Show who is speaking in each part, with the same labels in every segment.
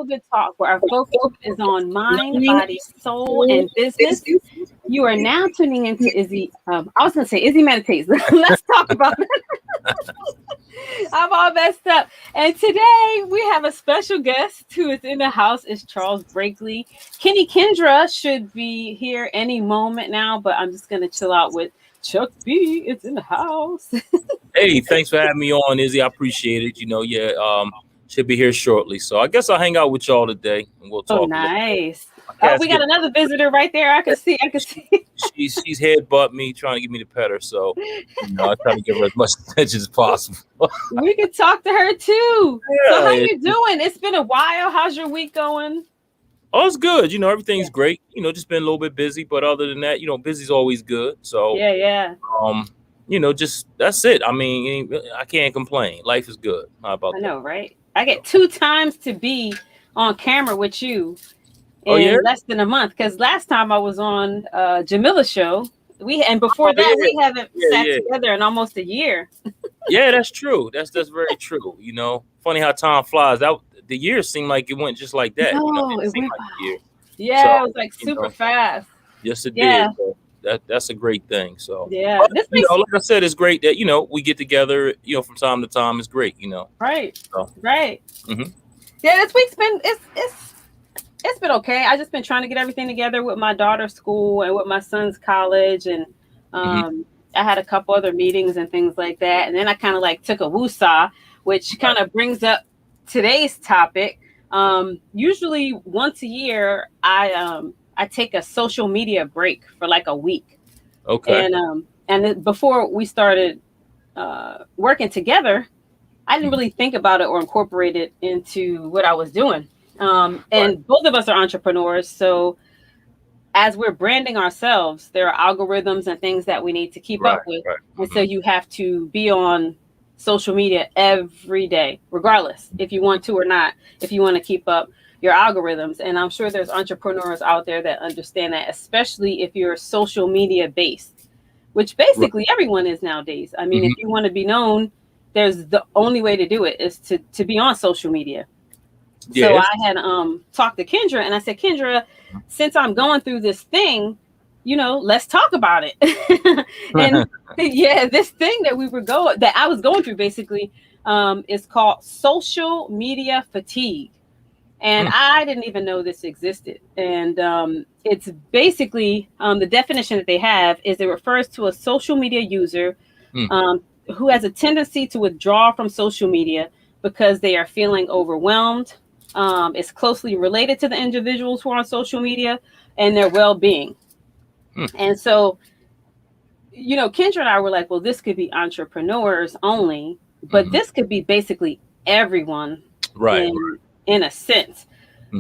Speaker 1: Feel Good Talk, where our focus is on mind, body, soul, and business. You are now tuning into Izzy. I was going to say Izzy Meditates. Let's talk about it. I'm all messed up. And today we have a special guest who is in the house. It's Charles Brakely. Kenny Kendra should be here any moment now, but I'm just going to chill out with Chuck B. It's in the house.
Speaker 2: Hey, thanks for having me on, Izzy. I appreciate it. Should be here shortly. So I guess I'll hang out with y'all today and we'll talk.
Speaker 1: Oh, nice. Oh, we got another visitor right there. I can see.
Speaker 2: She's headbutt me, trying to get me to pet her. So, I try to give her as much attention as possible.
Speaker 1: We can talk to her too.
Speaker 2: Yeah,
Speaker 1: so how you doing? It's been a while. How's your week going?
Speaker 2: Oh, it's good. Everything's great. Just been a little bit busy, but other than that, busy's always good. So
Speaker 1: yeah.
Speaker 2: Just that's it. I mean, I can't complain. Life is good. How about that?
Speaker 1: I know, right? I get 2 times to be on camera with you in less than a month. Because last time I was on Jamila's show, before that we haven't sat together in almost a year.
Speaker 2: Yeah, that's true. That's very true. Funny how time flies. The year seemed like it went just like that.
Speaker 1: No, it went
Speaker 2: like a year.
Speaker 1: Yeah, so, it was like super fast.
Speaker 2: Yes, it did. So that's a great thing. So
Speaker 1: yeah,
Speaker 2: like I said, it's great that we get together. From time to time, it's great.
Speaker 1: Right.
Speaker 2: So.
Speaker 1: Right.
Speaker 2: Mm-hmm.
Speaker 1: Yeah, this week's been it's been okay. I just been trying to get everything together with my daughter's school and with my son's college, and I had a couple other meetings and things like that. And then I kind of took a woosah, which kind of brings up today's topic. Usually once a year, I take a social media break for a week.
Speaker 2: Okay.
Speaker 1: And before we started working together, I didn't really think about it or incorporate it into what I was doing. And both of us are entrepreneurs. So as we're branding ourselves, there are algorithms and things that we need to keep up with. Right. And so you have to be on social media every day, regardless if you want to or not, if you want to keep up your algorithms. And I'm sure there's entrepreneurs out there that understand that, especially if you're social media based, which basically everyone is nowadays. I mean, if you want to be known, there's the only way to do it is to be on social media. Yes. So I had talked to Kendra and I said, Kendra, since I'm going through this thing, let's talk about it. And this thing that I was going through basically is called social media fatigue. And I didn't even know this existed. And it's basically the definition that they have is it refers to a social media user who has a tendency to withdraw from social media because they are feeling overwhelmed. It's closely related to the individuals who are on social media and their well-being. And so, Kendra and I were like, well, this could be entrepreneurs only, but this could be basically everyone in a sense,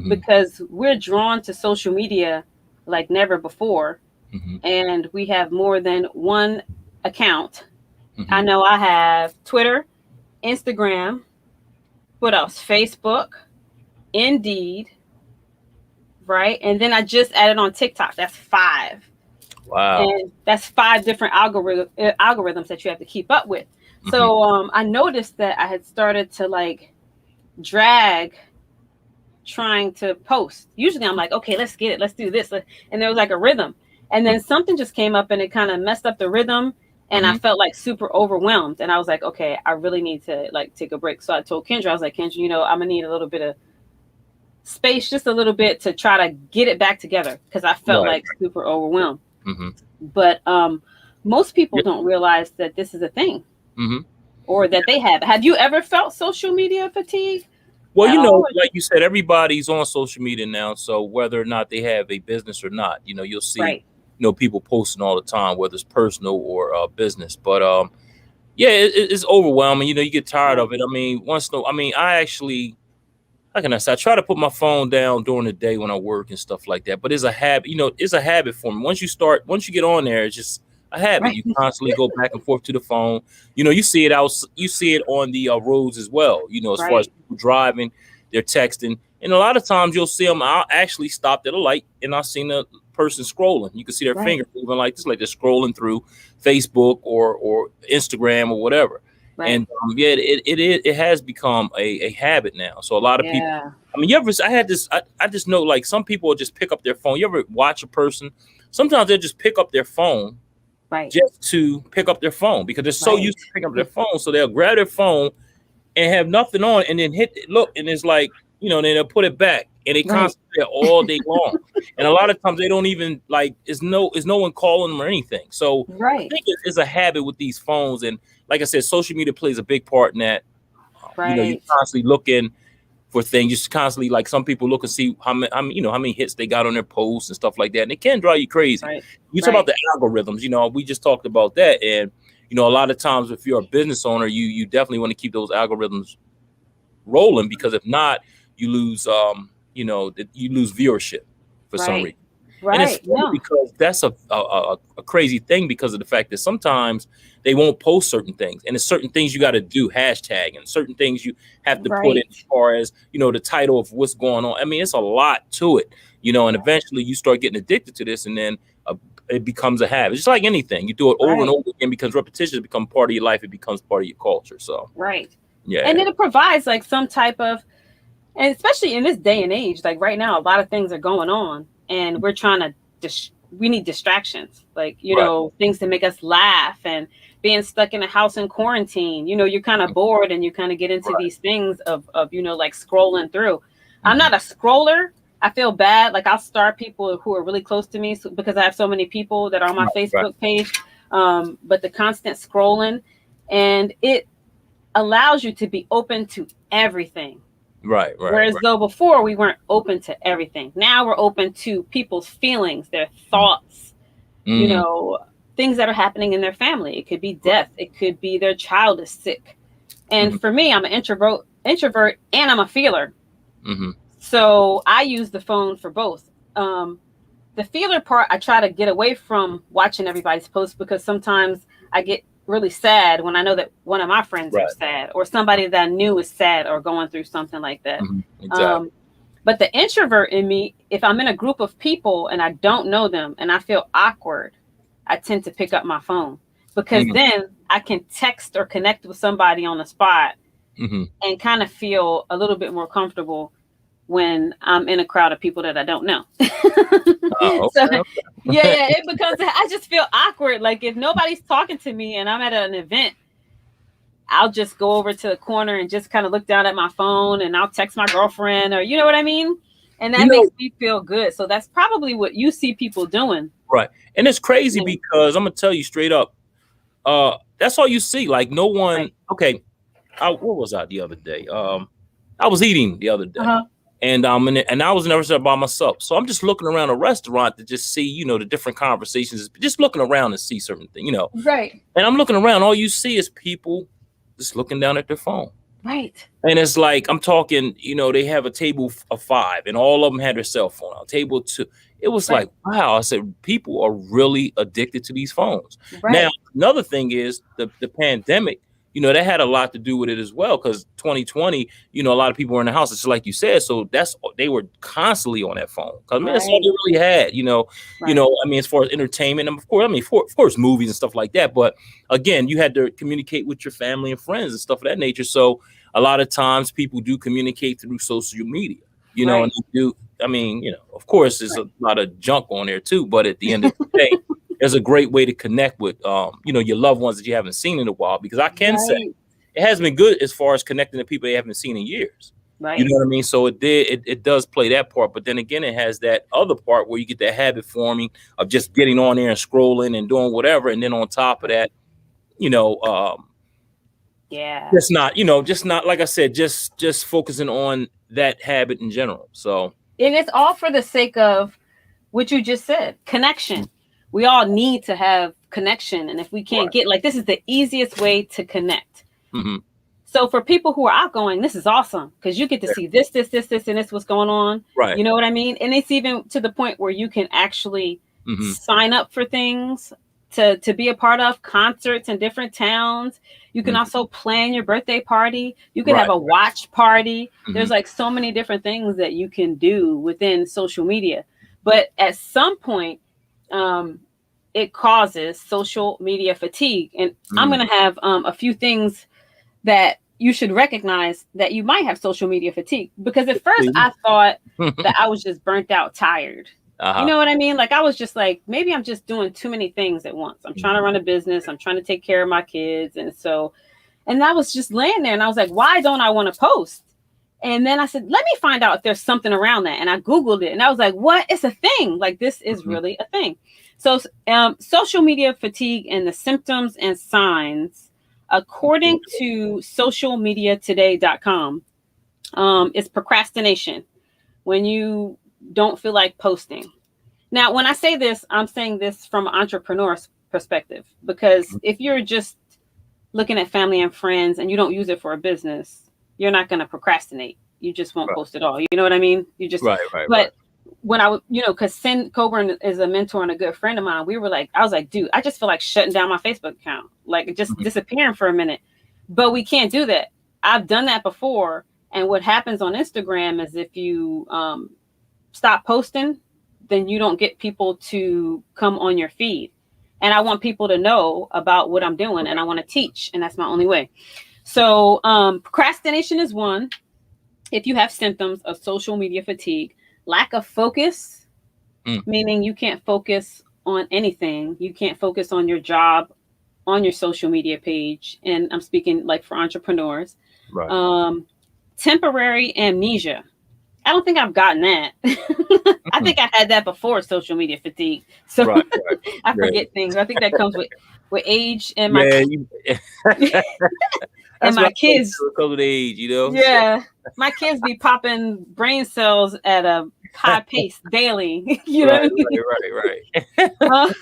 Speaker 1: because we're drawn to social media like never before. And we have more than one account. I know I have Twitter, Instagram, what else? Facebook, Indeed, right? And then I just added on TikTok. That's 5.
Speaker 2: Wow.
Speaker 1: And that's 5 different algorithms that you have to keep up with. So I noticed that I had started to drag trying to post. Usually I'm like, okay, let's get it. Let's do this. And there was a rhythm. And then something just came up and it kind of messed up the rhythm. And I felt super overwhelmed. And I was like, okay, I really need to take a break. So I told Kendra, I was like, Kendra, I'm going to need a little bit of space, just a little bit to try to get it back together. Because I felt super overwhelmed. But most people don't realize that this is a thing or that they have. Have you ever felt social media fatigue?
Speaker 2: Well, like you said, everybody's on social media now. So whether or not they have a business or not, you'll see, people posting all the time, whether it's personal or business. But it's overwhelming. You get tired of it. I mean, I actually, how can I say? I try to put my phone down during the day when I work and stuff like that. But it's a habit. It's a habit for me. Once you get on there, it's just a habit. Right. You constantly go back and forth to the phone. You see it out. You see it on the roads as well. As far as people driving, they're texting, and a lot of times you'll see them. I'll actually stop at a light and I'll see the person scrolling. You can see their finger moving like this, like they're scrolling through Facebook or Instagram or whatever. And yeah, it has become a habit now. So a lot of people, I mean, I just know, like, some people will just pick up their phone. You ever watch a person? Sometimes they'll just pick up their phone just to pick up their phone because they're so used to picking up their phone. So they'll grab their phone and have nothing on and then look, and it's like, then they'll put it back and they concentrate all day long. And a lot of times they don't even, like, is no one calling them or anything. So I think it's a habit with these phones. And like I said, social media plays a big part in that. You're constantly looking for things. Just constantly, like, some people look and see how many hits they got on their posts and stuff like that. And it can drive you crazy. You talk about the algorithms, we just talked about that. And, a lot of times if you're a business owner, you definitely want to keep those algorithms rolling, because if not, you lose, you lose viewership for some reason. And it's funny because that's a crazy thing, because of the fact that sometimes they won't post certain things, and there's certain things you got to do, hashtag, and certain things you have to put in as far as, the title of what's going on. I mean, it's a lot to it, and eventually you start getting addicted to this, and then it becomes a habit. It's like anything. You do it over and over again, because repetition becomes part of your life. It becomes part of your culture. So,
Speaker 1: yeah. And then it provides, like, some type of, and especially in this day and age, like right now, a lot of things are going on, and we're trying to, we need distractions, like, things to make us laugh, and being stuck in a house in quarantine, you're kind of bored, and you kind of get into these things of, like, scrolling through. I'm not a scroller. I feel bad. Like, I'll start people who are really close to me because I have so many people that are on my Facebook page. But the constant scrolling, and it allows you to be open to everything. Whereas though before we weren't open to everything. Now we're open to people's feelings, their thoughts, things that are happening in their family. It could be death. It could be their child is sick. And for me, I'm an introvert, and I'm a feeler. So I use the phone for both. The feeler part, I try to get away from watching everybody's posts, because sometimes I get really sad when I know that one of my friends are sad, or somebody that I knew is sad or going through something like that.
Speaker 2: Exactly.
Speaker 1: But the introvert in me, if I'm in a group of people and I don't know them and I feel awkward, I tend to pick up my phone, because then I can text or connect with somebody on the spot and kind of feel a little bit more comfortable when I'm in a crowd of people that I don't know. It becomes, I just feel awkward. Like, if nobody's talking to me and I'm at an event, I'll just go over to the corner and just kind of look down at my phone, and I'll text my girlfriend, or you know what I mean? And that makes me feel good. So that's probably what you see people doing. Right.
Speaker 2: And it's crazy because I'm going to tell you straight up, that's all you see. Like, no one, okay. What was I the other day? I was eating the other day. And I was in a restaurant by myself. So I'm just looking around a restaurant to just see, the different conversations, just looking around to see certain things,
Speaker 1: Right.
Speaker 2: And I'm looking around, all you see is people just looking down at their phone.
Speaker 1: Right.
Speaker 2: And it's like, I'm talking, they have a table of 5 and all of them had their cell phone out. Table 2. It was like, wow. I said, people are really addicted to these phones. Now, another thing is the pandemic, that had a lot to do with it as well, because 2020, a lot of people were in the house, just like you said. So they were constantly on that phone, because that's all they really had, I mean, as far as entertainment, and of course, movies and stuff like that. But again, you had to communicate with your family and friends and stuff of that nature. So a lot of times people do communicate through social media, and they do. I mean, of course, there's a lot of junk on there too, but at the end of the day, there's a great way to connect with, your loved ones that you haven't seen in a while, because I can say it has been good as far as connecting to people you haven't seen in years.
Speaker 1: Right.
Speaker 2: You know what I mean? So it does play that part. But then again, it has that other part where you get that habit forming of just getting on there and scrolling and doing whatever. And then on top of that, just not, like I said, just focusing on that habit in general. So,
Speaker 1: and it's all for the sake of what you just said, connection. We all need to have connection. And if we can't get, like, this is the easiest way to connect. So for people who are outgoing, this is awesome, because you get to see this, and this, what's going on.
Speaker 2: Right.
Speaker 1: You know what I mean? And it's even to the point where you can actually sign up for things to be a part of concerts in different towns. You can also plan your birthday party. You can have a watch party. There's like so many different things that you can do within social media. But at some point, it causes social media fatigue. And I'm going to have a few things that you should recognize that you might have social media fatigue. Because at first I thought that I was just burnt out, tired. You know what I mean? Like I was just like, maybe I'm just doing too many things at once. I'm trying to run a business. I'm trying to take care of my kids. And I was just laying there and I was like, why don't I want to post? And then I said, let me find out if there's something around that. And I Googled it and I was like, what? It's a thing. Like this is really a thing. So social media fatigue and the symptoms and signs, according to socialmediatoday.com, is procrastination. When you don't feel like posting. Now, when I say this, I'm saying this from an entrepreneur's perspective, because if you're just looking at family and friends and you don't use it for a business, you're not going to procrastinate. You just won't post at all. You know what I mean? You just, but when I, cause Sin Coburn is a mentor and a good friend of mine. I was like, dude, I just feel like shutting down my Facebook account, like just disappearing for a minute, but we can't do that. I've done that before. And what happens on Instagram is if you stop posting, then you don't get people to come on your feed. And I want people to know about what I'm doing and I want to teach. And that's my only way. So procrastination is one. If you have symptoms of social media fatigue, lack of focus, meaning you can't focus on anything. You can't focus on your job, on your social media page. And I'm speaking like for entrepreneurs. Temporary amnesia. I don't think I've gotten that. I think I had that before social media fatigue. So I forget things. I think that comes with age and my and my kids.
Speaker 2: Because of age,
Speaker 1: Yeah, my kids be popping brain cells at a high pace daily. You know what I mean?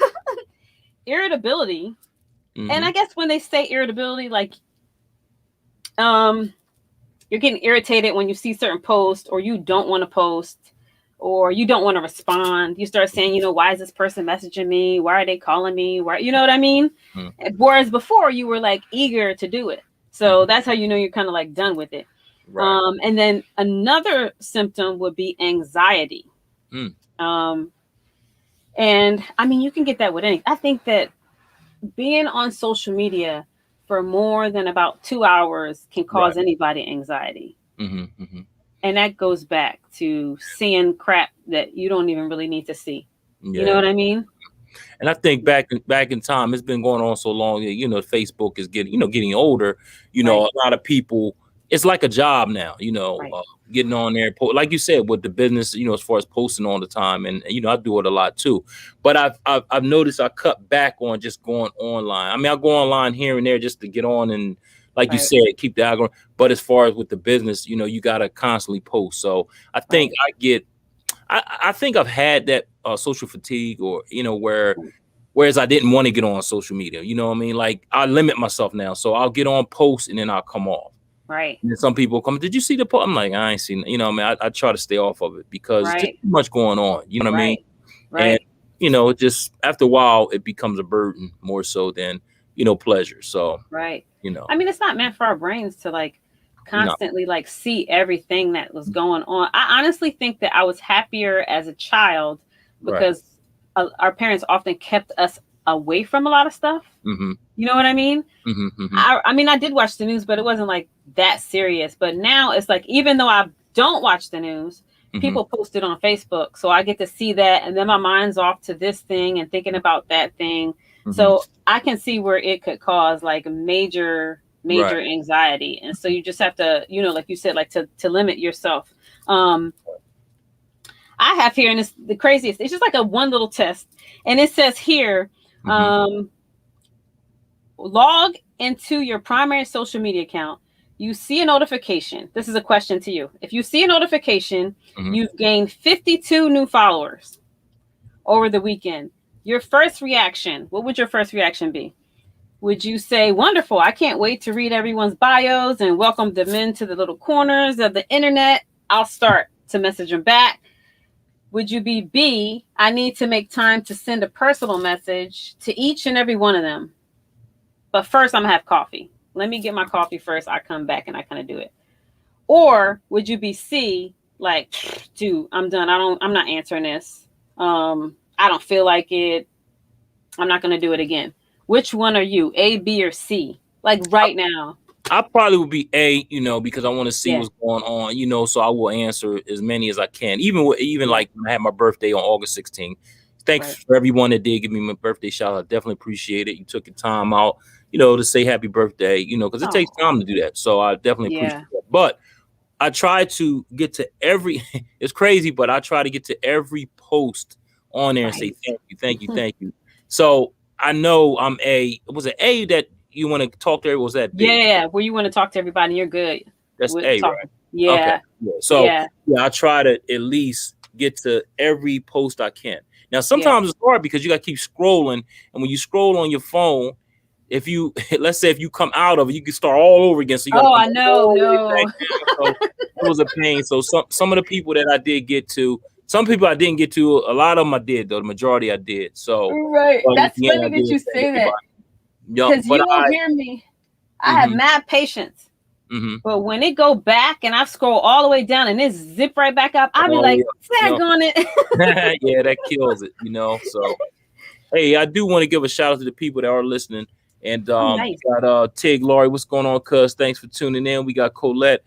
Speaker 1: Irritability, and I guess when they say irritability, like you're getting irritated when you see certain posts, or you don't want to post, or you don't want to respond. You start saying, why is this person messaging me? Why are they calling me? Why, you know what I mean? Whereas before you were like eager to do it. So that's how you're kind of like done with it. And then another symptom would be anxiety. And I mean, you can get that with anything. I think that being on social media for more than about 2 hours can cause anybody anxiety. And that goes back to seeing crap that you don't even really need to see. You know what I mean?
Speaker 2: And I think back in time, it's been going on so long that, Facebook is getting older. A lot of people, it's like a job now, getting on there, like you said, with the business, as far as posting all the time. And, I do it a lot too. But I've noticed I cut back on just going online. I mean, I go online here and there just to get on and, like you said, keep the algorithm. But as far as with the business, you got to constantly post. So I think I think I've had that social fatigue, or, whereas I didn't want to get on social media, you know what I mean? Like I limit myself now. So I'll get on posts and then I'll come off.
Speaker 1: Right.
Speaker 2: And then some people come, did you see the post? I'm like, I ain't seen, I try to stay off of it because there's too much going on. You know what I mean?
Speaker 1: Right.
Speaker 2: And, just after a while, it becomes a burden more so than, pleasure. So,
Speaker 1: I mean, it's not meant for our brains to like constantly like see everything that was going on. I honestly think that I was happier as a child because our parents often kept us away from a lot of stuff. You know what I mean? I mean, I did watch the news, but it wasn't like that serious. But now it's like, even though I don't watch the news, people post it on Facebook. So I get to see that. And then my mind's off to this thing and thinking about that thing. So I can see where it could cause like major anxiety. And so you just have to, like you said, like to limit yourself. I have here, and it's the craziest, it's just like a one little test. And it says here, log into your primary social media account. You see a notification. This is a question to you. If you see a notification, you've gained 52 new followers over the weekend. Your first reaction, what would your first reaction be? Would you say, wonderful, I can't wait to read everyone's bios and welcome them into the little corners of the internet. I'll start to message them back. Would you be B, I need to make time to send a personal message to each and every one of them. But first, I'm going to have coffee. Let me get my coffee first. I come back and I kind of do it. Or would you be C, like, dude, I'm done. I'm not answering this. I don't feel like it. I'm not going to do it again. Which one are you, A, B, or C? Like right now.
Speaker 2: I probably would be A, because I want to see
Speaker 1: Yeah.
Speaker 2: what's going on, so I will answer as many as I can. Even like when I had my birthday on August 16th. Thanks for everyone that did give me my birthday shout out. I definitely appreciate it. You took your time out, to say happy birthday, because it takes time to do that. So I definitely appreciate it. But I try to get to every, it's crazy, but I try to get to every post on there and say thank you. So I know I'm was it A that you want to talk to? Or was that B?
Speaker 1: Yeah, where you want to talk to everybody, you're good.
Speaker 2: That's A, right?
Speaker 1: Yeah.
Speaker 2: Okay. Yeah. So I try to at least get to every post I can. Now, sometimes it's hard because you got to keep scrolling. And when you scroll on your phone, if you, let's say if you come out of it, you can start all over again. So you
Speaker 1: I know.
Speaker 2: So it was a pain. So some of the people that I did get to, some people I didn't get to, a lot of them I did, though. The majority I did. So
Speaker 1: that's funny that you say that. Because you won't hear me. I have mad patience. But when it go back and I scroll all the way down and it zip right back up, I'll be like, flag on it.
Speaker 2: Yeah, that kills it, So, hey, I do want to give a shout out to the people that are listening. And we got Tig, Laurie, what's going on, cuz? Thanks for tuning in. We got Colette,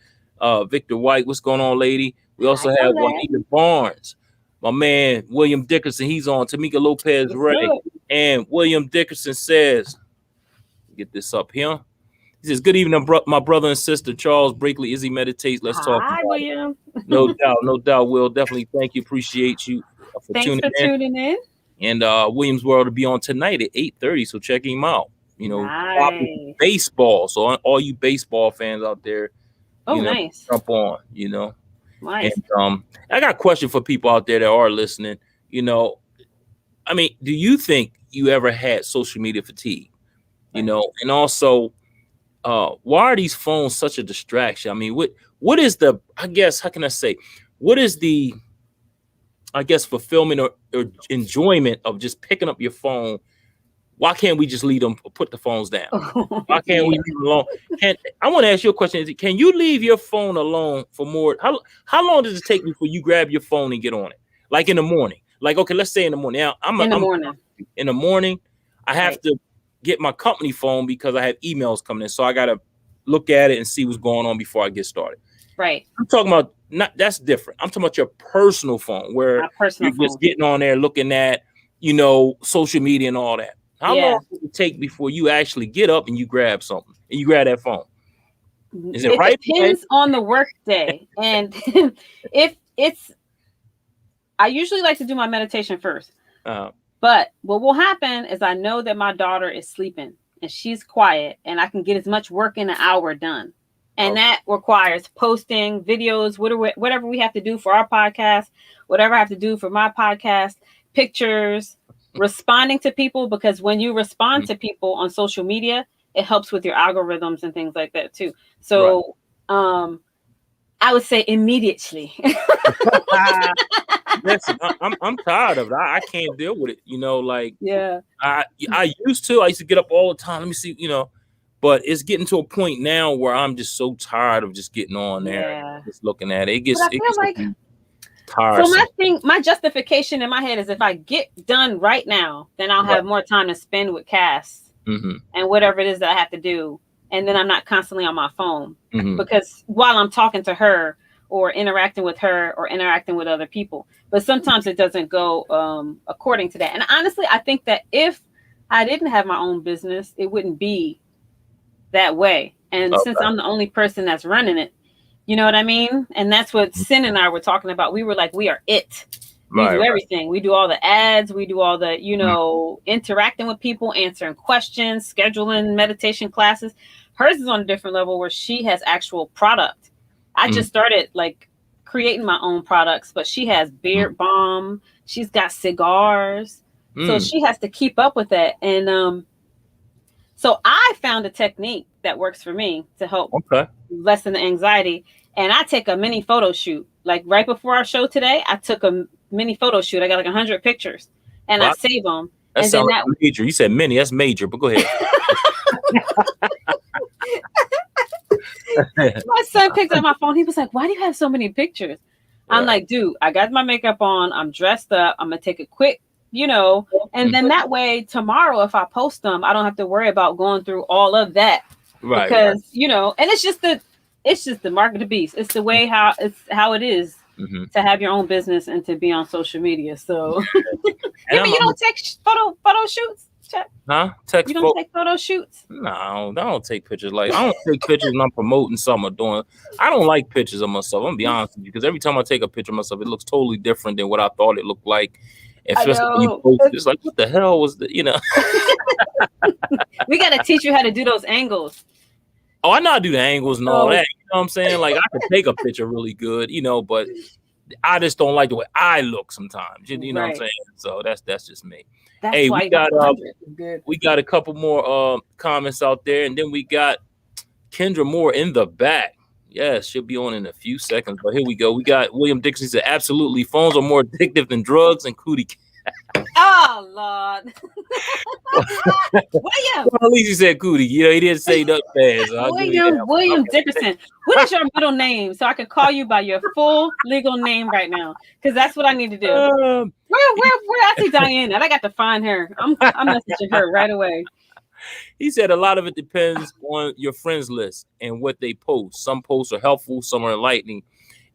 Speaker 2: Victor White, what's going on, lady? We also have Juanita Barnes, my man William Dickerson, he's on. Tamika Lopez Ray, and William Dickerson says, get this up here. He says, good evening, my brother and sister, Charles Brakely, Izzy Meditates. Let's talk.
Speaker 1: Hi, William.
Speaker 2: No doubt, Will. Definitely thank you. Appreciate you for tuning in. And William's World will be on tonight at 8:30, so check him out.
Speaker 1: Nice.
Speaker 2: Baseball. So all you baseball fans out there,
Speaker 1: nice.
Speaker 2: Jump on,
Speaker 1: Nice.
Speaker 2: And I got a question for people out there that are listening. I mean, do you think you ever had social media fatigue? And also, why are these phones such a distraction? I mean, what is the, I guess, how can I say, what is the, I guess, fulfillment or enjoyment of just picking up your phone? Why can't we just leave them, put the phones down? Why can't we leave them alone? I want to ask you a question. Can you leave your phone alone for more? How long does it take before you grab your phone and get on it? Like in the morning. Like, okay, let's say in the morning. Now, in the morning, I have to get my company phone because I have emails coming in. So I got to look at it and see what's going on before I get started.
Speaker 1: Right.
Speaker 2: I'm talking about, that's different. I'm talking about your personal phone where you're just getting on there looking at, social media and all that. How long does it take before you actually get up and you grab something and you grab that phone? Is it right?
Speaker 1: It depends on the work day. And if it's, I usually like to do my meditation first. But what will happen is I know that my daughter is sleeping and she's quiet and I can get as much work in an hour done. And that requires posting videos, whatever we have to do for our podcast, whatever I have to do for my podcast, pictures, responding to people, because when you respond to people on social media, it helps with your algorithms and things like that too. So I would say immediately.
Speaker 2: Listen, I'm tired of it. I can't deal with it. I used to get up all the time. Let me see, but it's getting to a point now where I'm just so tired of just getting on there and just looking at it. It gets tired.
Speaker 1: So my justification in my head is if I get done right now, then I'll have more time to spend with Cass and whatever it is that I have to do. And then I'm not constantly on my phone because while I'm talking to her or interacting with her or interacting with other people, but sometimes it doesn't go according to that. And honestly, I think that if I didn't have my own business, it wouldn't be that way. And since I'm the only person that's running it, you know what I mean? And that's what Sin and I were talking about. We were like, we are it. We do everything. We do all the ads. We do all the, interacting with people, answering questions, scheduling meditation classes. Hers is on a different level where she has actual product. I just started creating my own products, but she has beard balm. She's got cigars. So she has to keep up with that. And so I found a technique that works for me to help lessen the anxiety. And I take a mini photo shoot. Like right before our show today, I took a mini photo shoot. I got 100 pictures and I save them.
Speaker 2: That sounds like major. You said mini, that's major, but go ahead.
Speaker 1: My son picked up my phone. He was like, why do you have so many pictures? I'm like, dude, I got my makeup on. I'm dressed up. I'm going to take a quick, and then that way tomorrow, if I post them, I don't have to worry about going through all of that
Speaker 2: Right.
Speaker 1: Because and it's just the mark of the beast. It's the way how it is to have your own business and to be on social media. So you don't take photo shoots?
Speaker 2: Huh?
Speaker 1: You don't take photo shoots?
Speaker 2: No, I don't take pictures. Like, I don't take pictures when I'm promoting something or doing. I don't like pictures of myself. I'm gonna be honest with you, because every time I take a picture of myself, it looks totally different than what I thought it looked like. And it's like, what the hell was the,
Speaker 1: We got to teach you how to do those angles.
Speaker 2: Oh, I know how to do the angles and all that. You know what I'm saying? Like, I could take a picture really good, but I just don't like the way I look sometimes. You know what I'm saying? So that's just me. Hey, we got a couple more comments out there, and then we got Kendra Moore in the back. Yes, she'll be on in a few seconds, but here we go. We got William Dixon said, absolutely, phones are more addictive than drugs and cootie.
Speaker 1: Oh, Lord. William.
Speaker 2: Well, at least he said cootie. He didn't say nothing fast.
Speaker 1: William Dickerson. What is your middle name so I could call you by your full legal name right now? Because that's what I need to do. Where I see Diana? I got to find her. I'm messaging her right away.
Speaker 2: He said a lot of it depends on your friends list and what they post. Some posts are helpful, some are enlightening.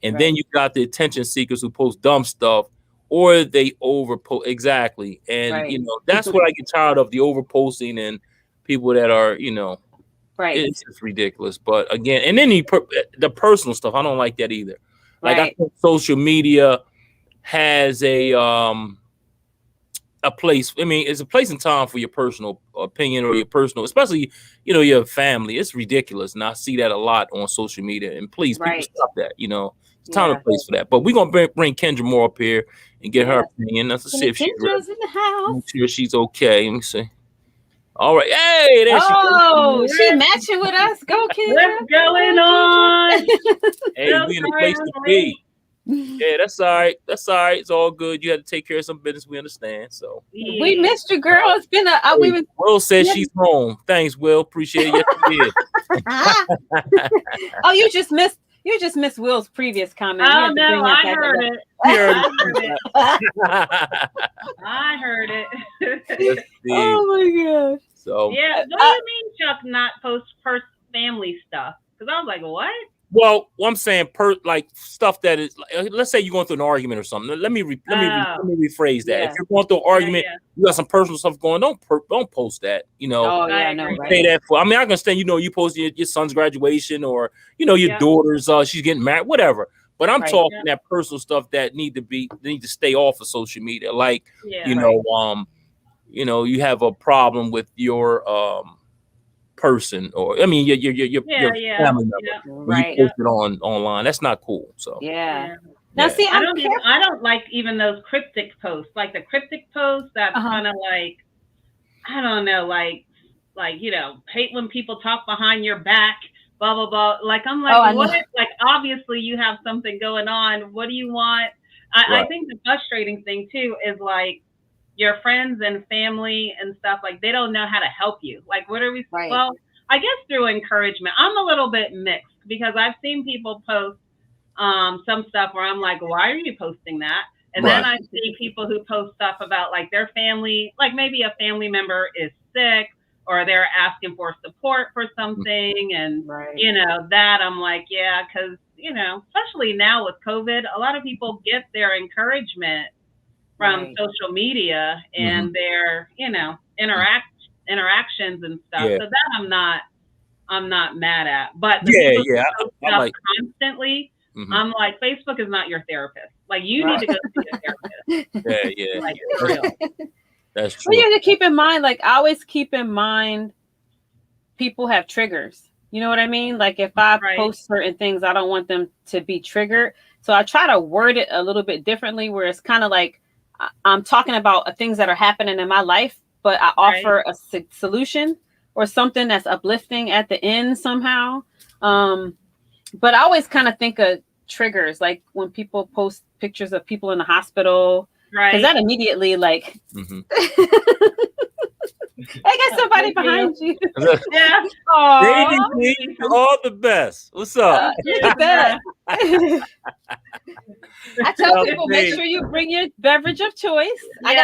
Speaker 2: And then you got the attention seekers who post dumb stuff, or they overpost. Exactly. And, that's what I get tired of, the overposting and people that are, it's just ridiculous. But again, and then the personal stuff, I don't like that either. Like, I think social media has a place. I mean, it's a place and time for your personal opinion or your personal, especially, your family. It's ridiculous. And I see that a lot on social media. And please, people, stop that. It's time and place for that. But we're going to bring Kendra Moore up here and get her opinion. Let's see if she's
Speaker 1: in the house.
Speaker 2: Make sure she's okay. Let me see. All right. Hey, there she
Speaker 1: goes. She matching with us. Go, Kendra.
Speaker 3: What's going on?
Speaker 2: Hey, we in the place to be. Yeah, that's all right. It's all good. You had to take care of some business. We understand. So
Speaker 1: we missed you, girl. It's been
Speaker 2: Will says she's home. Thanks, Will. Appreciate it. Yes, you did.
Speaker 1: Oh, you just missed Will's previous comment.
Speaker 3: Oh no, I heard it. I heard it.
Speaker 1: Oh my gosh.
Speaker 2: So
Speaker 3: yeah, what do you mean, Chuck? Not post family stuff? Because I was like, what?
Speaker 2: Well, I'm saying stuff that is, let's say you're going through an argument or something. Let me rephrase that. If you're going through an argument, you got some personal stuff going. Don't post that.
Speaker 1: Oh yeah, no. Right.
Speaker 2: Say that for. I mean, I can understand. You post your son's graduation or your daughter's she's getting married, whatever. But I'm talking that personal stuff that need to stay off of social media. Like you have a problem with your person, or I mean your family member,
Speaker 1: right?
Speaker 2: You post it online. That's not cool. So
Speaker 1: now see,
Speaker 3: I don't like even those cryptic posts, like the cryptic posts. That's kind of like, I don't know, like hate when people talk behind your back, blah blah blah. Like, I'm like, what? Like, obviously you have something going on. What do you want? I think the frustrating thing too is like, your friends and family and stuff, like, they don't know how to help you. Like, what are we? Right. Well, I guess through encouragement. I'm a little bit mixed because I've seen people post some stuff where I'm like, why are you posting that? And then I see people who post stuff about like their family, like maybe a family member is sick or they're asking for support for something. And, that I'm like, yeah, because, especially now with COVID, a lot of people get their encouragement from social media and their, interactions and stuff. So that I'm not mad at. But the people who post stuff constantly, I'm like, Facebook is not your therapist. Like, you need to go see a therapist. Like, for real.
Speaker 2: That's true.
Speaker 1: But you have to keep in mind, like, I always keep in mind people have triggers. You know what I mean? Like, if I post certain things, I don't want them to be triggered. So I try to word it a little bit differently, where it's kind of like I'm talking about things that are happening in my life, but I offer a solution or something that's uplifting at the end somehow. But I always kind of think of triggers, like when people post pictures of people in the hospital, because that immediately like, I got somebody behind you.
Speaker 3: Yeah.
Speaker 2: Baby, all the best. What's up?
Speaker 1: The best. I tell people, make sure you bring your beverage of choice. I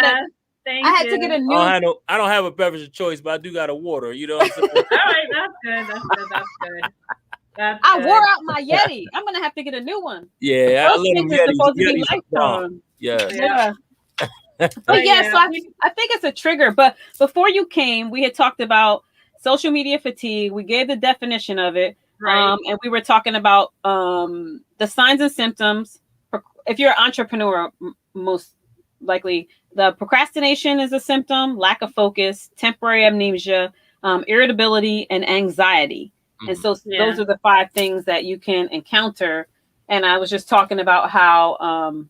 Speaker 3: Thank
Speaker 1: I had
Speaker 3: you.
Speaker 1: to get a new.
Speaker 2: I don't have a beverage of choice, but I do got a water. You know what I'm saying?
Speaker 3: All right, that's good. That's good.
Speaker 1: I wore out my Yeti. I'm gonna have to get a new one.
Speaker 2: Yeah,
Speaker 1: Those things are supposed to be lifetime.
Speaker 2: Yeah.
Speaker 1: Yeah. But yeah, so I think it's a trigger. But before you came, we had talked about social media fatigue. We gave the definition of it.
Speaker 3: Right.
Speaker 1: And we were talking about the signs and symptoms. If you're an entrepreneur, most likely the procrastination is a symptom, lack of focus, temporary amnesia, irritability, and anxiety. Mm-hmm. And so those are the 5 things that you can encounter. And I was just talking about how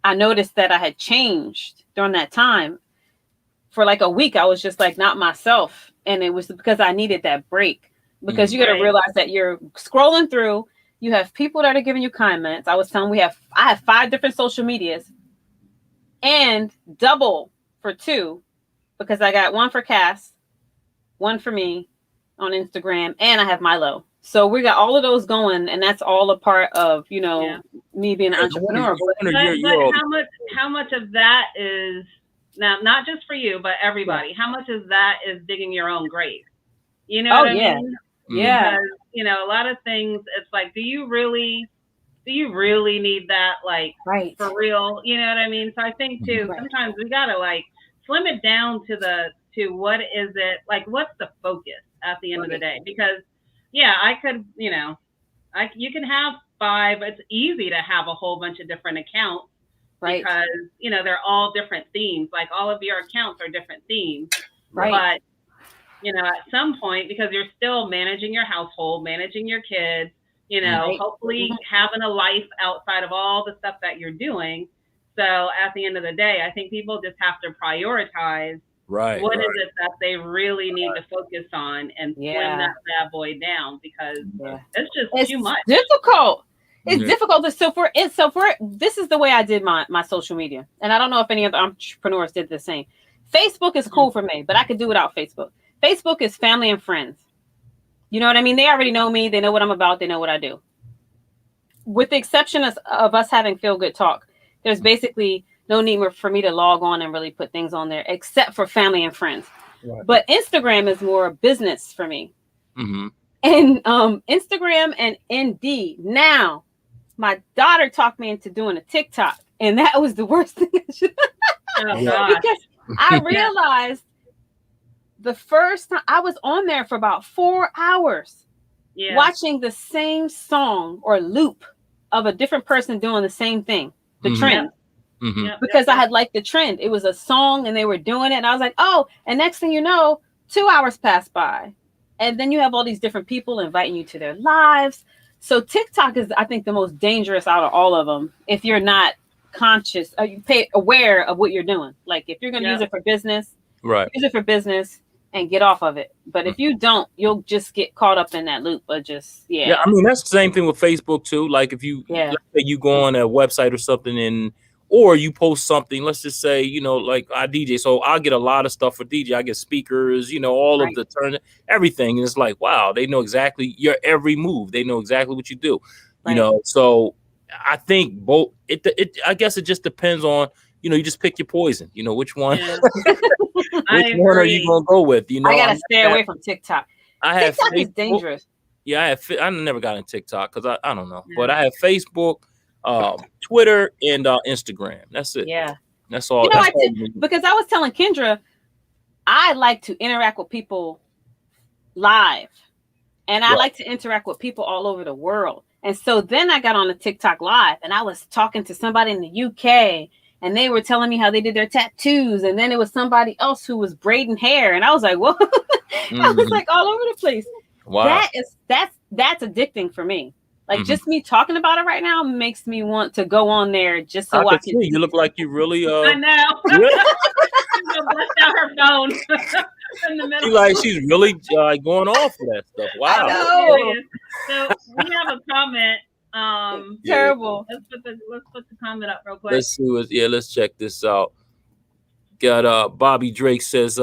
Speaker 1: I noticed that I had changed during that time. For like a week, I was just like not myself. And it was because I needed that break. Because you got to realize that you're scrolling through, you have people that are giving you comments. I was telling I have 5 different social medias and double for 2 because I got one for Cass, one for me on Instagram, and I have Milo. So we got all of those going, and that's all a part of, me being an entrepreneur.
Speaker 3: But how much of that is now, not just for you, but everybody, how much of that is digging your own grave? You know what I mean?
Speaker 1: Yeah.
Speaker 3: Because, a lot of things, it's like, do you really need that, like, for real? You know what I mean? So I think too, sometimes we gotta like slim it down to what is it, like, what's the focus at the end of the day? Because I could, you can have 5, it's easy to have a whole bunch of different accounts because, they're all different themes. Like all of your accounts are different themes. But at some point, because you're still managing your household, managing your kids, hopefully having a life outside of all the stuff that you're doing. So at the end of the day, I think people just have to prioritize what is it that they really need to focus on and slim that bad boy down, because it's too much.
Speaker 1: Difficult. It's difficult. This is the way I did my social media. And I don't know if any other entrepreneurs did the same. Facebook is cool for me, but I could do without Facebook. Facebook is family and friends. You know what I mean? They already know me. They know what I'm about. They know what I do. With the exception of us having Feel Good Talk, there's basically no need for me to log on and really put things on there, except for family and friends. Right. But Instagram is more business for me. Mm-hmm. And Instagram and Indeed. Now, my daughter talked me into doing a TikTok, and that was the worst thing. Because I realized the first time I was on there for about 4 hours watching the same song or loop of a different person doing the same thing, the trend. Mm-hmm. Because I had liked the trend. It was a song and they were doing it. And I was like, oh, and next thing you know, 2 hours passed by. And then you have all these different people inviting you to their lives. So TikTok is, I think, the most dangerous out of all of them. If you're not conscious, aware of what you're doing. Like if you're going to use it for business, use it for business and get off of it. But if you don't, you'll just get caught up in that loop of just,
Speaker 2: I mean, that's the same thing with Facebook too. Like if you, let's say you go on a website or something or you post something, let's just say, like I DJ. So I'll get a lot of stuff for DJ. I get speakers, all of the turn, everything. And it's like, wow, they know exactly your every move. They know exactly what you do, So I think both, I guess it just depends on, you just pick your poison, which one, which one are you going to go with?
Speaker 1: I got to stay away from TikTok. TikTok is dangerous.
Speaker 2: Yeah, I never got in TikTok because I don't know, but I have Facebook, Twitter, and Instagram. That's it.
Speaker 1: Yeah,
Speaker 2: that's all.
Speaker 1: Because I was telling Kendra, I like to interact with people live, and I like to interact with people all over the world. And so then I got on a TikTok live, and I was talking to somebody in the UK, and they were telling me how they did their tattoos, and then it was somebody else who was braiding hair, and I was like, whoa! I was like all over the place. Wow, that's addicting for me. Like just me talking about it right now makes me want to go on there just so I can see.
Speaker 2: You look like you really.
Speaker 3: I know. Bust out her phone in the middle.
Speaker 2: She's really going off for that stuff. Wow.
Speaker 3: So we have a comment.
Speaker 1: Terrible.
Speaker 3: Let's put the comment up real quick.
Speaker 2: Let's see. Let's check this out. Got Bobby Drake says,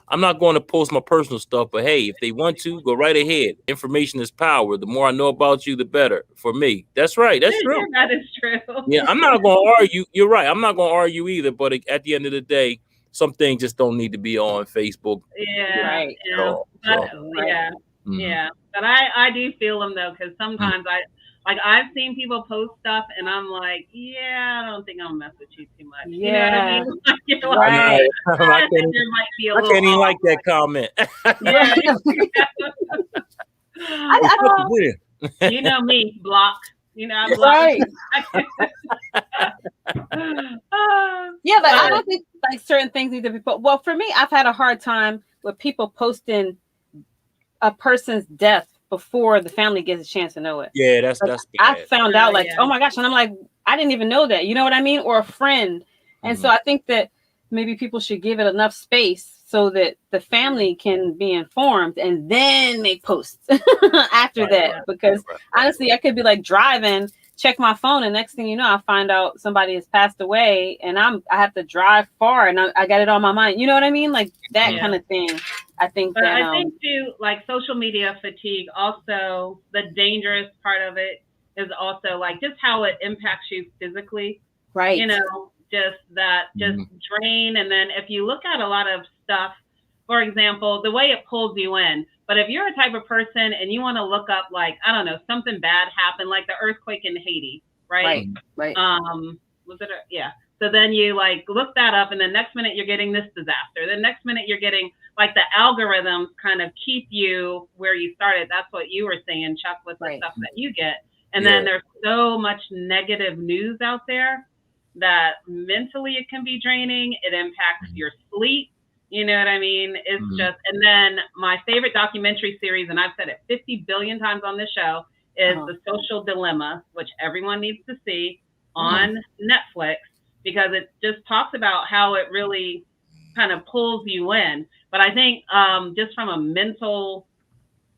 Speaker 2: I'm not going to post my personal stuff, but hey, if they want to, go right ahead. Information is power. The more I know about you, the better for me. That's right. That's true.
Speaker 3: That is true.
Speaker 2: Yeah, I'm not going to argue. You're right. I'm not going to argue either. But at the end of the day, some things just don't need to be on Facebook.
Speaker 3: Yeah,
Speaker 1: Right.
Speaker 3: yeah, but, yeah,
Speaker 2: Mhm.
Speaker 3: yeah. But I do feel them though, because sometimes I've seen people post stuff, and I'm like, yeah, I don't think I'll mess with you too much. You know what I mean? Like, you're like,
Speaker 1: Right.
Speaker 2: I can't
Speaker 3: there might be a
Speaker 2: I
Speaker 3: little
Speaker 2: can't even
Speaker 3: off.
Speaker 2: like that comment.
Speaker 3: Yeah.
Speaker 1: I
Speaker 3: You know me, block. You know, I block.
Speaker 1: Right. Yeah, but I
Speaker 3: Uh,
Speaker 1: don't think like certain things need to be put. Well, for me, I've had a hard time with people posting a person's death before the family gets a chance to know it.
Speaker 2: Yeah, that's
Speaker 1: I
Speaker 2: bad.
Speaker 1: found out like,
Speaker 3: yeah.
Speaker 1: oh my gosh, and I'm like, I didn't even know that. You know what I mean? Or a friend. And so I think that maybe people should give it enough space so that the family can be informed and then make posts after that. Because honestly, I could be like driving, check my phone, and next thing you know, I find out somebody has passed away, and I have to drive far, and I got it on my mind. You know what I mean? Like that kind of thing. I think
Speaker 3: But
Speaker 1: that
Speaker 3: I think too, like social media fatigue, also the dangerous part of it is also like just how it impacts you physically.
Speaker 1: right.
Speaker 3: You know, just drain. And then if you look at a lot of stuff, for example, the way it pulls you in. But if you're a type of person and you want to look up, like, I don't know, something bad happened, like the earthquake in Haiti, right?
Speaker 1: Right.
Speaker 3: Was it? Yeah. So then you like look that up, and the next minute you're getting this disaster. The next minute you're getting like the algorithms kind of keep you where you started. That's what you were saying, Chuck, with the stuff that you get. And then there's so much negative news out there that mentally it can be draining. It impacts your sleep. You know what I mean? It's just, and then my favorite documentary series, and I've said it 50 billion times on this show, is The Social Dilemma, which everyone needs to see on Netflix, because it just talks about how it really kind of pulls you in. But I think just from a mental,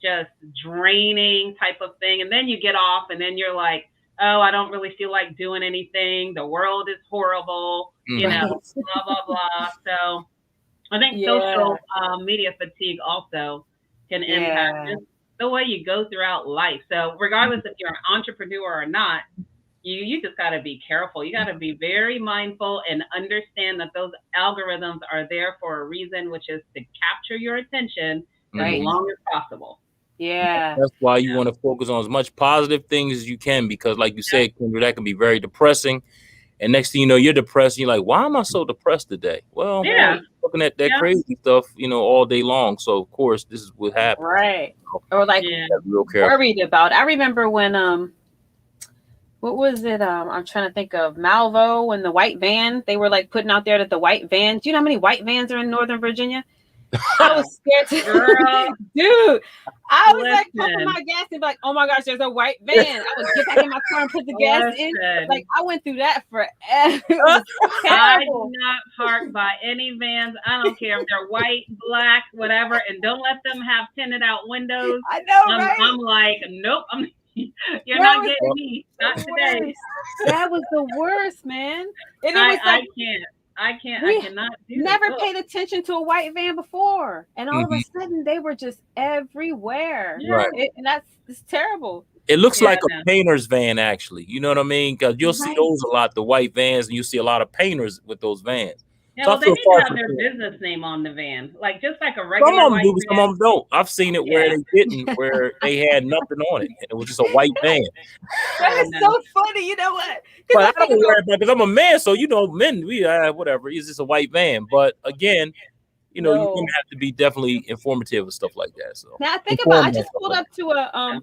Speaker 3: just draining type of thing, and then you get off, and then you're like, oh, I don't really feel like doing anything. The world is horrible, you know, blah, blah, blah. So I think social media fatigue also can impact just the way you go throughout life. So regardless if you're an entrepreneur or not, you just got to be careful. You got to be very mindful and understand that those algorithms are there for a reason, which is to capture your attention as long as possible.
Speaker 1: Yeah.
Speaker 2: That's why you want to focus on as much positive things as you can, because like you said, Kendra, that can be very depressing. And next thing you know, you're depressed. And you're like, why am I so depressed today? Well, man, looking at that crazy stuff, you know, all day long. So of course, this is what happens.
Speaker 1: Right. Or like
Speaker 2: real careful.
Speaker 1: Worried about. I remember when what was it? I'm trying to think of Malvo and the white van. They were like putting out there that the white van. Do you know how many white vans are in Northern Virginia? I was scared to dude. I was like pumping my gas and be like, oh my gosh, there's a white van. I would get back in my car and put the gas in. Like I went through that forever.
Speaker 3: I do not park by any vans. I don't care if they're white, black, whatever, and don't let them have tinted out windows.
Speaker 1: I know, right?
Speaker 3: I'm like, nope, you're not getting me. Not today.
Speaker 1: That was the worst, man. And it was
Speaker 3: like, I cannot do
Speaker 1: never paid attention to a white van before, and all of a sudden they were just everywhere.
Speaker 2: Right.
Speaker 1: And it's terrible.
Speaker 2: It looks like a painter's van, actually. You know what I mean? Because you'll see those a lot, the white vans, and you see a lot of painters with those vans.
Speaker 3: Yeah, well, they need to have their business name on the van, like just like a regular.
Speaker 2: Some of them do, some of them don't. I've seen it where they didn't, where they had nothing on it, and it was just a white van.
Speaker 1: That is so funny. You know what?
Speaker 2: But I don't worry about it because I'm a man, so you know, men, we whatever. It's just a white van. But again, you know, you're gonna have to be definitely informative and stuff like that. So
Speaker 1: now think about, I just pulled up to a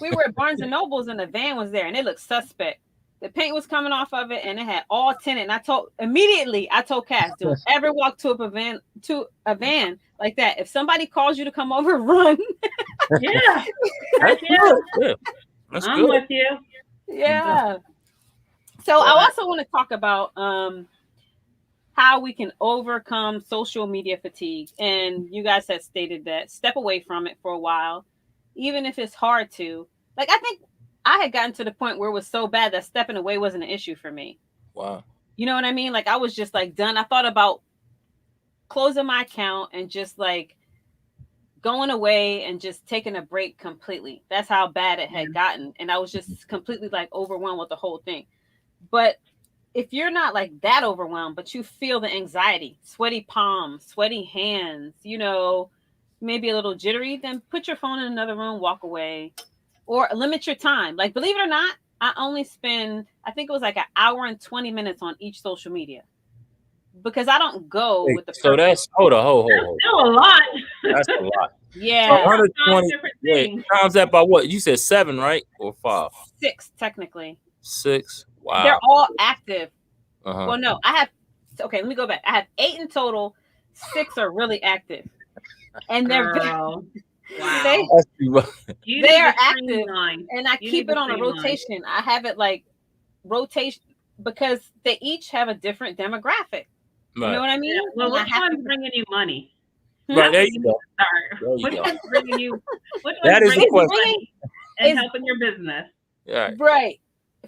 Speaker 1: we were at Barnes and Nobles and the van was there and it looked suspect. The paint was coming off of it and it had all tinted. And I told Cass, don't ever walk to a van like that. If somebody calls you to come over, run.
Speaker 3: Yeah.
Speaker 2: That's good. That's
Speaker 3: I'm
Speaker 2: good.
Speaker 3: with you.
Speaker 1: Yeah. So I also want to talk about how we can overcome social media fatigue. And you guys have stated that step away from it for a while, even if it's hard to. Like, I think I had gotten to the point where it was so bad that stepping away wasn't an issue for me.
Speaker 2: Wow.
Speaker 1: You know what I mean? Like, I was just like done. I thought about closing my account and just like going away and just taking a break completely. That's how bad it had gotten. And I was just completely like overwhelmed with the whole thing. But if you're not like that overwhelmed, but you feel the anxiety, sweaty palms, sweaty hands, you know, maybe a little jittery, then put your phone in another room, walk away, or limit your time. Like, believe it or not, I only spend, I think it was like an hour and 20 minutes on each social media because I don't go with the.
Speaker 2: So that's hold on.
Speaker 3: That's still a lot.
Speaker 2: That's a lot.
Speaker 1: Yeah.
Speaker 2: So 120 times that by what? You said 7, right? Or 5?
Speaker 1: 6, technically.
Speaker 2: 6. Wow.
Speaker 1: They're all active. Well, no, I have. Okay, let me go back. I have 8 in total. 6 are really active, and they're
Speaker 3: wow.
Speaker 1: they are active, and I keep it on a rotation. I have it like rotation because they each have a different demographic. You know what I mean?
Speaker 3: Yeah. Well, which one's bringing you money?
Speaker 2: Right, there you go.
Speaker 3: Which one's bringing you?
Speaker 2: That is the question.
Speaker 3: And helping your business.
Speaker 1: Right.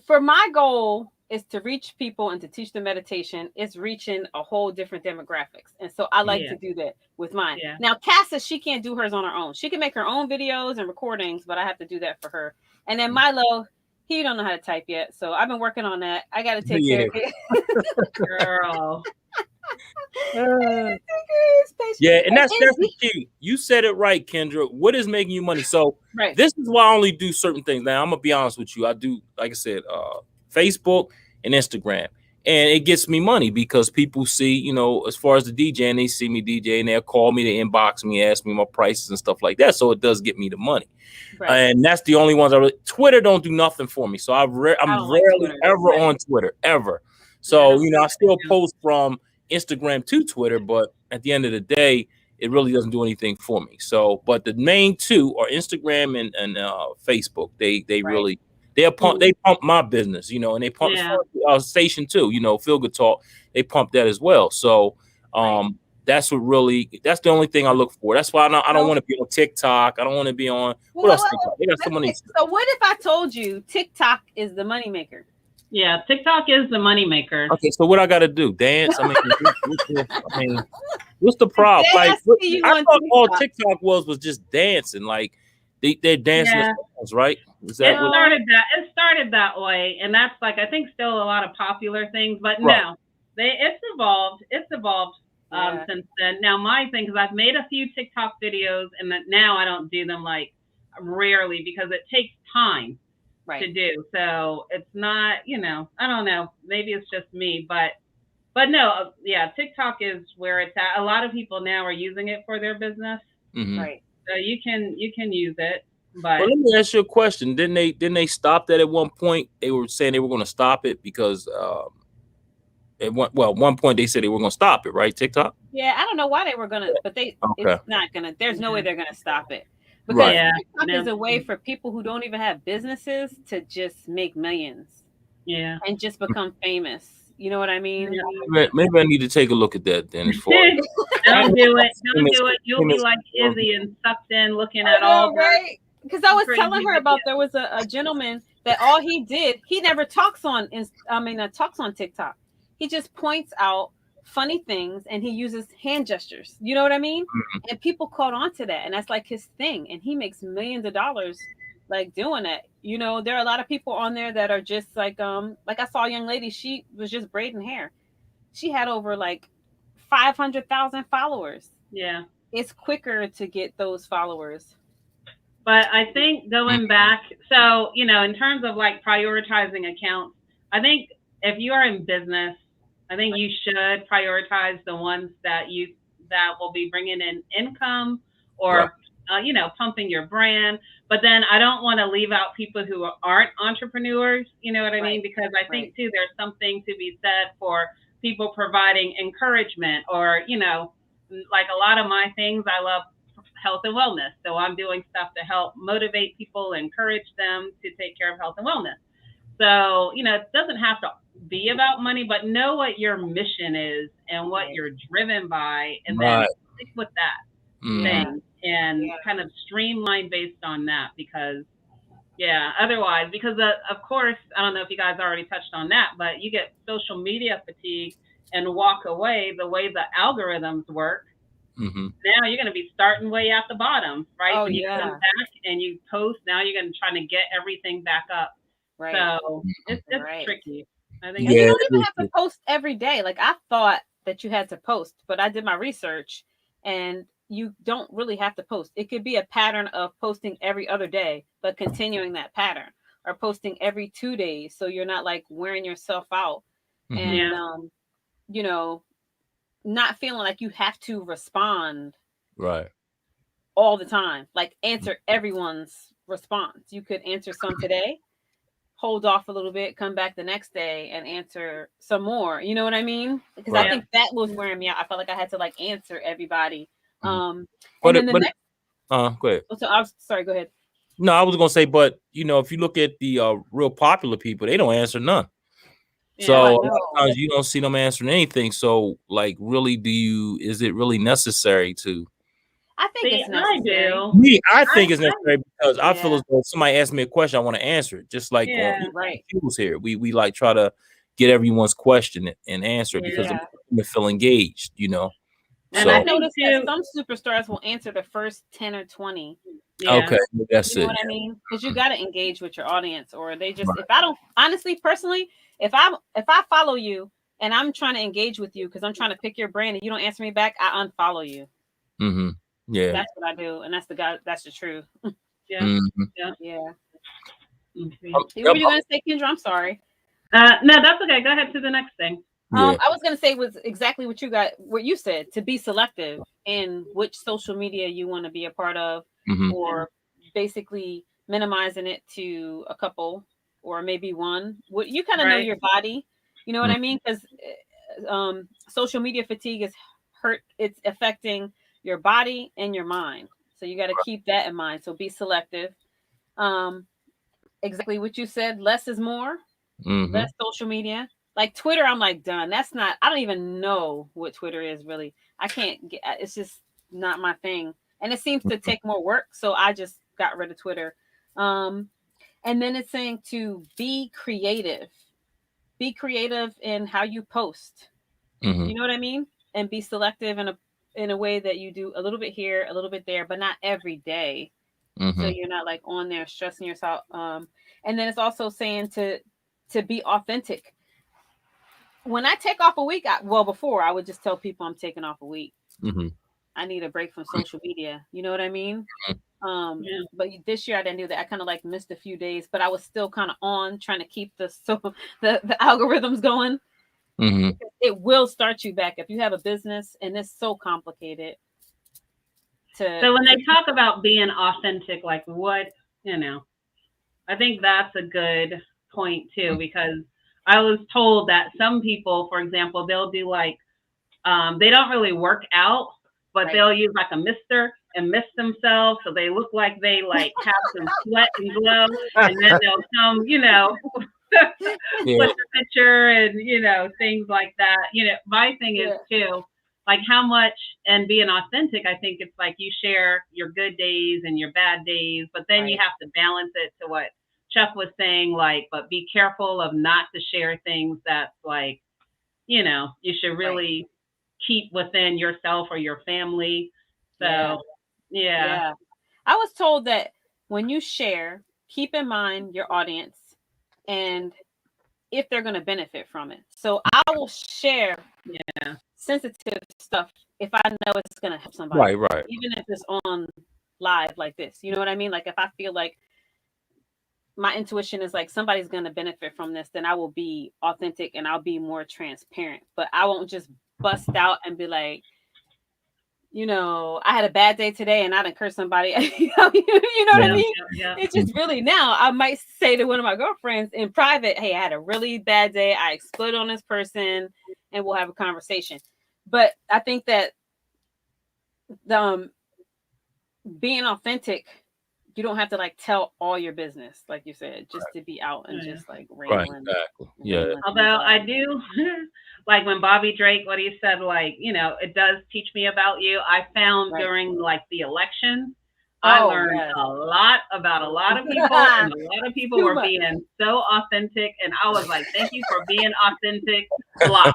Speaker 1: For my goal is to reach people and to teach them meditation. It's reaching a whole different demographics. And so I like to do that with mine. Yeah. Now, Casa, she can't do hers on her own. She can make her own videos and recordings, but I have to do that for her. And then Milo, he don't know how to type yet. So I've been working on that. I got to take care of it.
Speaker 3: Girl.
Speaker 2: Yeah, and that's the key. You said it right, Kendra. What is making you money? So this is why I only do certain things. Now I'm gonna be honest with you. I do, like I said, Facebook and Instagram, and it gets me money because people see, you know, as far as the DJ, and they see me DJ, and they'll call me, they inbox me, ask me my prices and stuff like that. So it does get me the money, and that's the only ones I really. Twitter don't do nothing for me, so I'm rarely ever on Twitter ever. So you know, I still post from Instagram to Twitter, but at the end of the day, it really doesn't do anything for me. So, but the main two are Instagram and Facebook. They really they pump my business, you know, and they pump station too. You know, Feel Good Talk, they pump that as well. So, that's the only thing I look for. That's why I don't want to be on TikTok. I don't want to be on what else? They got so many.
Speaker 1: So, what if I told you TikTok is the moneymaker?
Speaker 3: Yeah, TikTok is the moneymaker.
Speaker 2: Okay, so what I got to do? Dance? I mean, what's the problem? Like, I thought all TikTok was just dancing. Like, they're dancing with songs, right? Is that
Speaker 3: it started that way, and that's like I think still a lot of popular things. But no, it's evolved. It's evolved since then. Now my thing, because I've made a few TikTok videos, and that now I don't do them like rarely because it takes time. To do. So it's not, you know, I don't know, maybe it's just me, but no, TikTok is where it's at. A lot of people now are using it for their business. Right. So you can use it. But
Speaker 2: let me ask you a question. Didn't they stop that at one point? They were saying they were going to stop it because at one point they said they were going to stop it, right? TikTok?
Speaker 1: Yeah, I don't know why they were going to, but it's not going to, there's no way they're going to stop it. Because TikTok is a way for people who don't even have businesses to just make millions. Yeah. And just become famous. You know what I mean?
Speaker 2: Yeah. Maybe I need to take a look at that then.
Speaker 3: Don't do it. Don't do it. You'll be like Izzy and sucked in looking at all
Speaker 1: right. Because I was telling her about there was a gentleman that all he did, he never talks on TikTok. He just points out funny things and he uses hand gestures. You know what I mean? And people caught on to that, and that's like his thing, and he makes millions of dollars like doing it. You know, there are a lot of people on there that are just like I saw a young lady, she was just braiding hair. She had over like 500,000 followers. Yeah. It's quicker to get those followers.
Speaker 3: But I think going back, so, you know, in terms of like prioritizing accounts, I think if you are in business, I think you should prioritize the ones that will be bringing in income or, you know, pumping your brand. But then I don't want to leave out people who aren't entrepreneurs. You know what I mean? Because I think too, there's something to be said for people providing encouragement, or, you know, like a lot of my things, I love health and wellness. So I'm doing stuff to help motivate people, encourage them to take care of health and wellness. So, you know, it doesn't have to be about money, but know what your mission is and what you're driven by, and then stick with that thing and kind of streamline based on that. Because otherwise, because of course, I don't know if you guys already touched on that, but you get social media fatigue and walk away the way the algorithms work,
Speaker 2: Mm-hmm.
Speaker 3: now you're going to be starting way at the bottom, right?
Speaker 1: Oh,
Speaker 3: When you
Speaker 1: yeah.
Speaker 3: come back and you post, now you're going to try to get everything back up.
Speaker 1: Right.
Speaker 3: So it's
Speaker 1: Right.
Speaker 3: tricky. I think
Speaker 1: And you
Speaker 2: Yeah,
Speaker 1: don't even
Speaker 2: it
Speaker 1: have to
Speaker 2: is.
Speaker 1: post every day. Like I thought that you had to post, but I did my research and you don't really have to post. It could be a pattern of posting every other day, but continuing that pattern, or posting every 2 days. So you're not like wearing yourself out
Speaker 2: Mhm.
Speaker 1: and,
Speaker 3: Yeah.
Speaker 1: you know, not feeling like you have to respond
Speaker 2: Right.
Speaker 1: all the time, like answer everyone's response. You could answer some today, hold off a little bit, come back the next day and answer some more. You know what I mean? Because I
Speaker 2: Right.
Speaker 1: think that was wearing me out. I felt like I had to like answer everybody.
Speaker 2: Mhm.
Speaker 1: And then the next.
Speaker 2: Go ahead.
Speaker 1: So I was sorry. Go ahead.
Speaker 2: No, I was gonna say, but if you look at the real popular people, they don't answer none.
Speaker 3: Yeah.
Speaker 2: So
Speaker 1: Oh, I
Speaker 2: a lot
Speaker 1: know.
Speaker 2: of times you don't see them answering anything. So like, really, is it really necessary to?
Speaker 1: I think
Speaker 3: See,
Speaker 1: it's
Speaker 3: I
Speaker 1: necessary.
Speaker 3: do.
Speaker 2: Me, I think it's necessary because I feel
Speaker 1: Yeah.
Speaker 2: as though if somebody asks me a question, I want to answer it. Just like
Speaker 3: Yeah.
Speaker 1: Right.
Speaker 2: Fuels here, we like try to get everyone's question and answer it because
Speaker 1: Yeah.
Speaker 2: they feel engaged.
Speaker 3: And
Speaker 2: So
Speaker 3: I
Speaker 1: I've
Speaker 3: think
Speaker 1: noticed that
Speaker 3: too.
Speaker 1: some superstars will answer the first 10 or 20.
Speaker 3: Yeah.
Speaker 2: okay, that's
Speaker 1: You know
Speaker 2: it.
Speaker 1: what I mean? Because you got to engage with your audience, or they just. If I don't, honestly, personally, if I follow you and I'm trying to engage with you because I'm trying to pick your brain and you don't answer me back, I unfollow you.
Speaker 2: Mm-hmm. Yeah.
Speaker 1: That's what I do, and that's the truth.
Speaker 3: Yeah.
Speaker 2: Mm-hmm.
Speaker 1: Yeah.
Speaker 3: Okay.
Speaker 1: What were you gonna say, Kendra? I'm sorry.
Speaker 3: No, that's okay. Go ahead to the next thing.
Speaker 2: Yeah.
Speaker 1: I was gonna say was exactly what you said, to be selective in which social media you want to be a part of,
Speaker 2: Mm-hmm.
Speaker 1: or basically minimizing it to a couple or maybe one. What you kind of know
Speaker 3: Right.
Speaker 1: your body, you know what I mean? Because social media fatigue is it's affecting your body and your mind. So you got to keep that in mind. So be selective. Um, exactly what you said. Less is more.
Speaker 2: Mm-hmm.
Speaker 1: Less social media. Like Twitter, I'm like done. That's not. I don't even know what Twitter is really. I can't get. It's just not my thing, and it seems to take more work. So I just got rid of Twitter. And then it's saying to be creative. Be creative in how you post.
Speaker 2: Mm-hmm.
Speaker 1: You know what I mean? And be selective in a way that you do a little bit here, a little bit there, but not every day.
Speaker 2: Mm-hmm.
Speaker 1: So you're not like on there stressing yourself. And then it's also saying to be authentic. When I take off a week, before I would just tell people I'm taking off a week.
Speaker 2: Mm-hmm.
Speaker 1: I need a break from social media. You know what I mean?
Speaker 3: Yeah.
Speaker 1: But this year I didn't do that. I kind of like missed a few days, but I was still kind of on trying to keep the algorithms going.
Speaker 2: Mm-hmm.
Speaker 1: It will start you back if you have a business, and it's so complicated.
Speaker 3: So when they talk about being authentic, like what, I think that's a good point too, because I was told that some people, for example, they'll do like, they don't really work out, but they'll use like a mister and mist themselves so they look like they like have some sweat and glow, and then they'll come, put the picture and things like that. My thing is too, like how much, and being authentic, I think it's like you share your good days and your bad days, but then you have to balance it to what Chuck was saying, like, but be careful of not to share things that's like, you should really keep within yourself or your family. So yeah.
Speaker 1: I was told that when you share, keep in mind your audience and if they're going to benefit from it. So I will share sensitive stuff if I know it's going to help somebody.
Speaker 2: Right.
Speaker 1: Even if it's on live like this. You know what I mean? Like if I feel like my intuition is like somebody's going to benefit from this, then I will be authentic and I'll be more transparent. But I won't just bust out and be like, I had a bad day today and I didn't curse somebody. you know what I mean?
Speaker 3: Yeah.
Speaker 1: It's just really now I might say to one of my girlfriends in private, hey, I had a really bad day. I exploded on this person and we'll have a conversation. But I think that being authentic, you don't have to like tell all your business, like you said, just to be out and just like rambling.
Speaker 2: Right, exactly. Yeah.
Speaker 3: Although I do, like when Bobby Drake, what he said, like, it does teach me about you. I found during like the election, I learned a lot about a lot of people, and a lot of people were being so authentic. And I was like, thank you for being authentic. Block.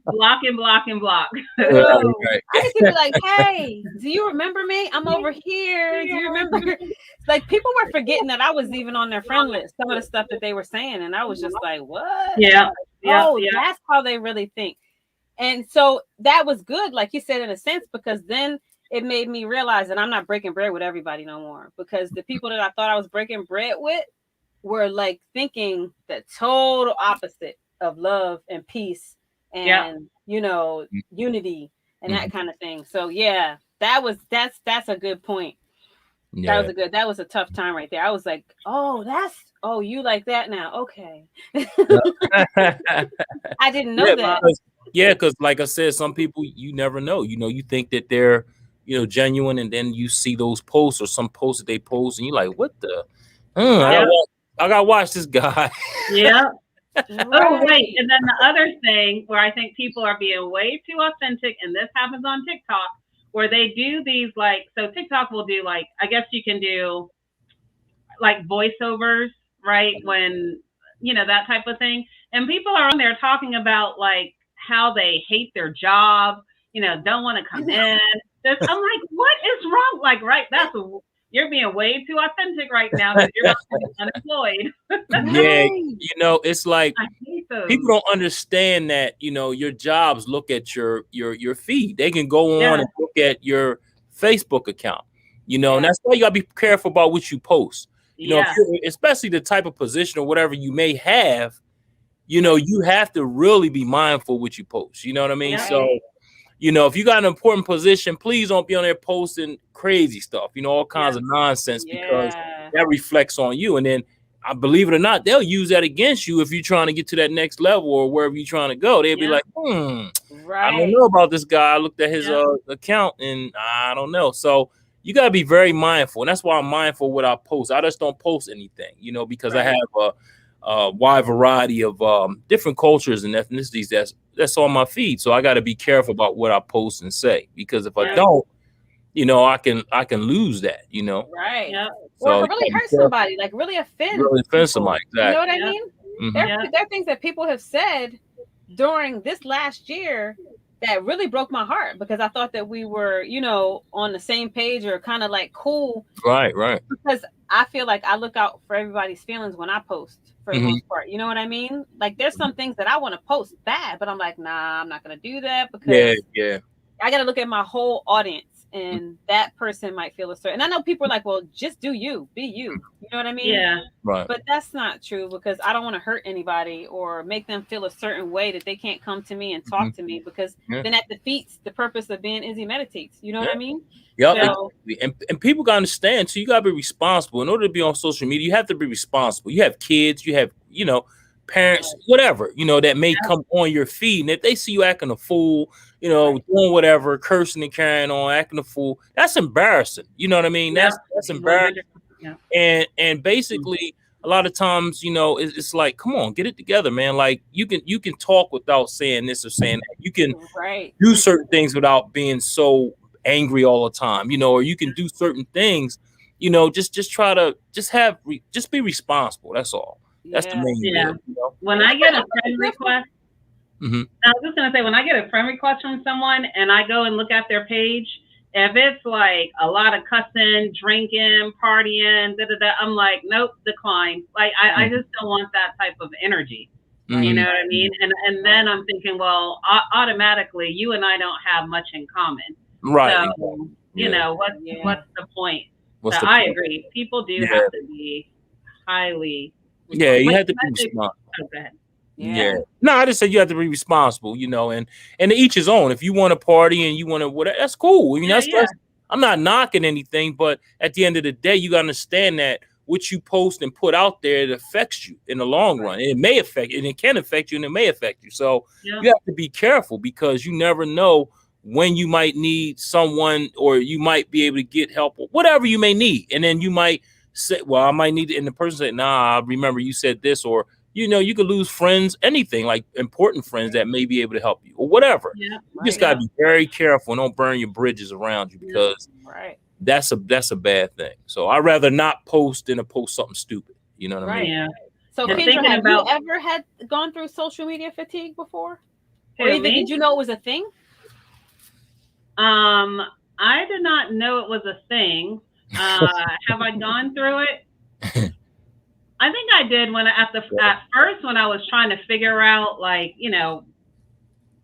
Speaker 3: Block and block and block.
Speaker 1: Right. I used to be like, hey, do you remember me? I'm over here. Do you remember? Like, people were forgetting that I was even on their friend list, some of the stuff that they were saying. And I was just like, what?
Speaker 3: Yeah.
Speaker 1: That's how they really think. And so that was good, like you said, in a sense, because then it made me realize that I'm not breaking bread with everybody no more, because the people that I thought I was breaking bread with were like thinking the total opposite of love and peace and, you know, unity and that kind of thing. So yeah, that's a good point. Yeah. That was a tough time right there. I was like, oh, you like that now. Okay. I didn't know that.
Speaker 2: Because like I said, some people you never know. You know, you think that they're, you know, genuine, and then you see those posts or some posts that they post, and you're like, what the? I gotta watch this guy.
Speaker 3: Yeah. Oh, wait. And then the other thing where I think people are being way too authentic, and this happens on TikTok, where they do these like, so TikTok will do like, I guess you can do like voiceovers, right? When, you know, that type of thing. And people are on there talking about like how they hate their job, you know, don't want to come in. I'm like, what is wrong? Like, right, you're being way too authentic right now because you're unemployed.
Speaker 2: Yeah, you know, it's like people don't understand that, you know, your jobs look at your feed. They can go on and look at your Facebook account, you know, and that's why you gotta be careful about what you post. You know, especially the type of position or whatever you may have, you know, you have to really be mindful what you post. You know what I mean? So, you know, if you got an important position, please don't be on there posting crazy stuff, you know, all kinds of nonsense, because that reflects on you. And then, I believe it or not, they'll use that against you if you're trying to get to that next level or wherever you're trying to go. They'll be like, I don't know about this guy. I looked at his account and I don't know. So you got to be very mindful. And that's why I'm mindful what I post. I just don't post anything, you know, because I have a wide variety of different cultures and ethnicities that's on my feed. So I got to be careful about what I post and say, because if I don't, you know, I can lose that, you know.
Speaker 1: Right. Yeah. So or really hurt somebody, like really offend
Speaker 2: somebody. Exactly.
Speaker 1: You know what I mean? Mm-hmm. There are things that people have said during this last year that really broke my heart, because I thought that we were, you know, on the same page or kind of like cool.
Speaker 2: Right.
Speaker 1: Because I feel like I look out for everybody's feelings when I post, for the most part. You know what I mean? Like there's some things that I want to post bad, but I'm like, nah, I'm not going to do that, because I got to look at my whole audience, and that person might feel a certain. And I know people are like, well, just do you, be you. You know what I mean?
Speaker 3: Yeah.
Speaker 2: Right.
Speaker 1: But that's not true, because I don't want to hurt anybody or make them feel a certain way that they can't come to me and talk to me, because then that defeats the purpose of being Izzy Meditates. You know what I mean?
Speaker 2: Yeah. So, and people got to understand, so you got to be responsible. In order to be on social media, you have to be responsible. You have kids, you have, you know, parents, whatever, you know, that may come on your feed. And if they see you acting a fool, you know, doing whatever, cursing and carrying on, acting a fool, that's embarrassing. You know what I mean? That's embarrassing. Yeah. And basically, a lot of times, you know, it's like, come on, get it together, man. Like you can talk without saying this or saying that. You can do certain things without being so angry all the time, you know, or you can do certain things, you know, just try to just be responsible. That's all. That's the main deal. You know?
Speaker 3: When I get a friend request, I was just gonna say, when I get a friend request from someone and I go and look at their page, if it's like a lot of cussing, drinking, partying, I'm like, nope, decline. Like I just don't want that type of energy. You know what I mean? And then I'm thinking, well, automatically, you and I don't have much in common.
Speaker 2: Right.
Speaker 3: So, you know, what's the point? I agree. People do have to be highly.
Speaker 2: Yeah, you have to be responsible. No, I just said you have to be responsible, you know, and to each his own. If you want to party and you want to whatever, that's cool. I mean, that's I'm not knocking anything, but at the end of the day, you gotta understand that what you post and put out there, it affects you in the long run. It may affect you, and it can affect you, and it may affect you. So you have to be careful, because you never know when you might need someone, or you might be able to get help, or whatever you may need, and then you might say, well, I might need it, and the person said, nah, I remember you said this, or you could lose friends, anything like important friends that may be able to help you or whatever.
Speaker 3: Yeah,
Speaker 2: You just got to be very careful and don't burn your bridges around you, because that's a bad thing. So I'd rather not post than to post something stupid. You know what I mean?
Speaker 3: Yeah.
Speaker 1: So Kendra, have you ever gone through social media fatigue before? Or even did you know it was a thing?
Speaker 3: I did not know it was a thing. Have I gone through it? I think I did at first when I was trying to figure out, like,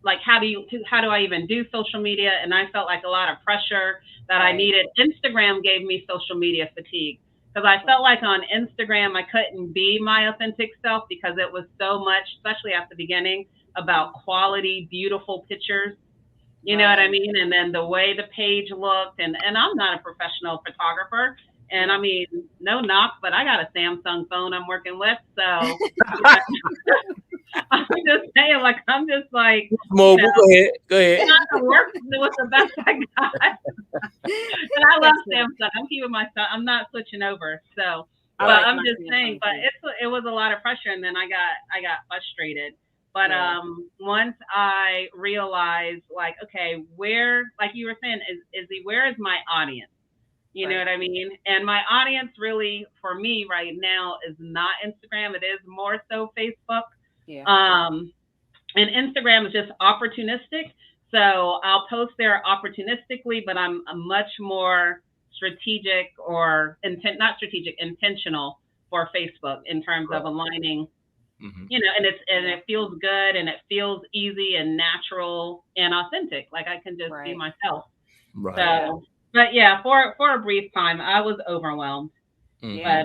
Speaker 3: like how do I even do social media, and I felt like a lot of pressure that I needed. Instagram gave me social media fatigue, because I felt like on Instagram I couldn't be my authentic self, because it was so much, especially at the beginning, about quality, beautiful pictures. You know what I mean? And then the way the page looked, and I'm not a professional photographer. And I mean, no knock, but I got a Samsung phone I'm working with. So I'm just saying, like,
Speaker 2: Mobile, go ahead.
Speaker 3: Not to work with the best I got. And I love Samsung. I'm keeping I'm not switching over. So, but I'm just saying, but it was a lot of pressure, and then I got frustrated. But once I realized, like, okay, where, like you were saying, Izzy, where is my audience? You know what I mean? And my audience really, for me right now, is not Instagram. It is more so Facebook. Yeah. And Instagram is just opportunistic. So I'll post there opportunistically, but I'm much more strategic intentional for Facebook in terms of aligning. And it feels good, and it feels easy and natural and authentic. Like I can just be myself.
Speaker 2: Right.
Speaker 3: So, but yeah, for a brief time, I was overwhelmed.
Speaker 1: Yeah.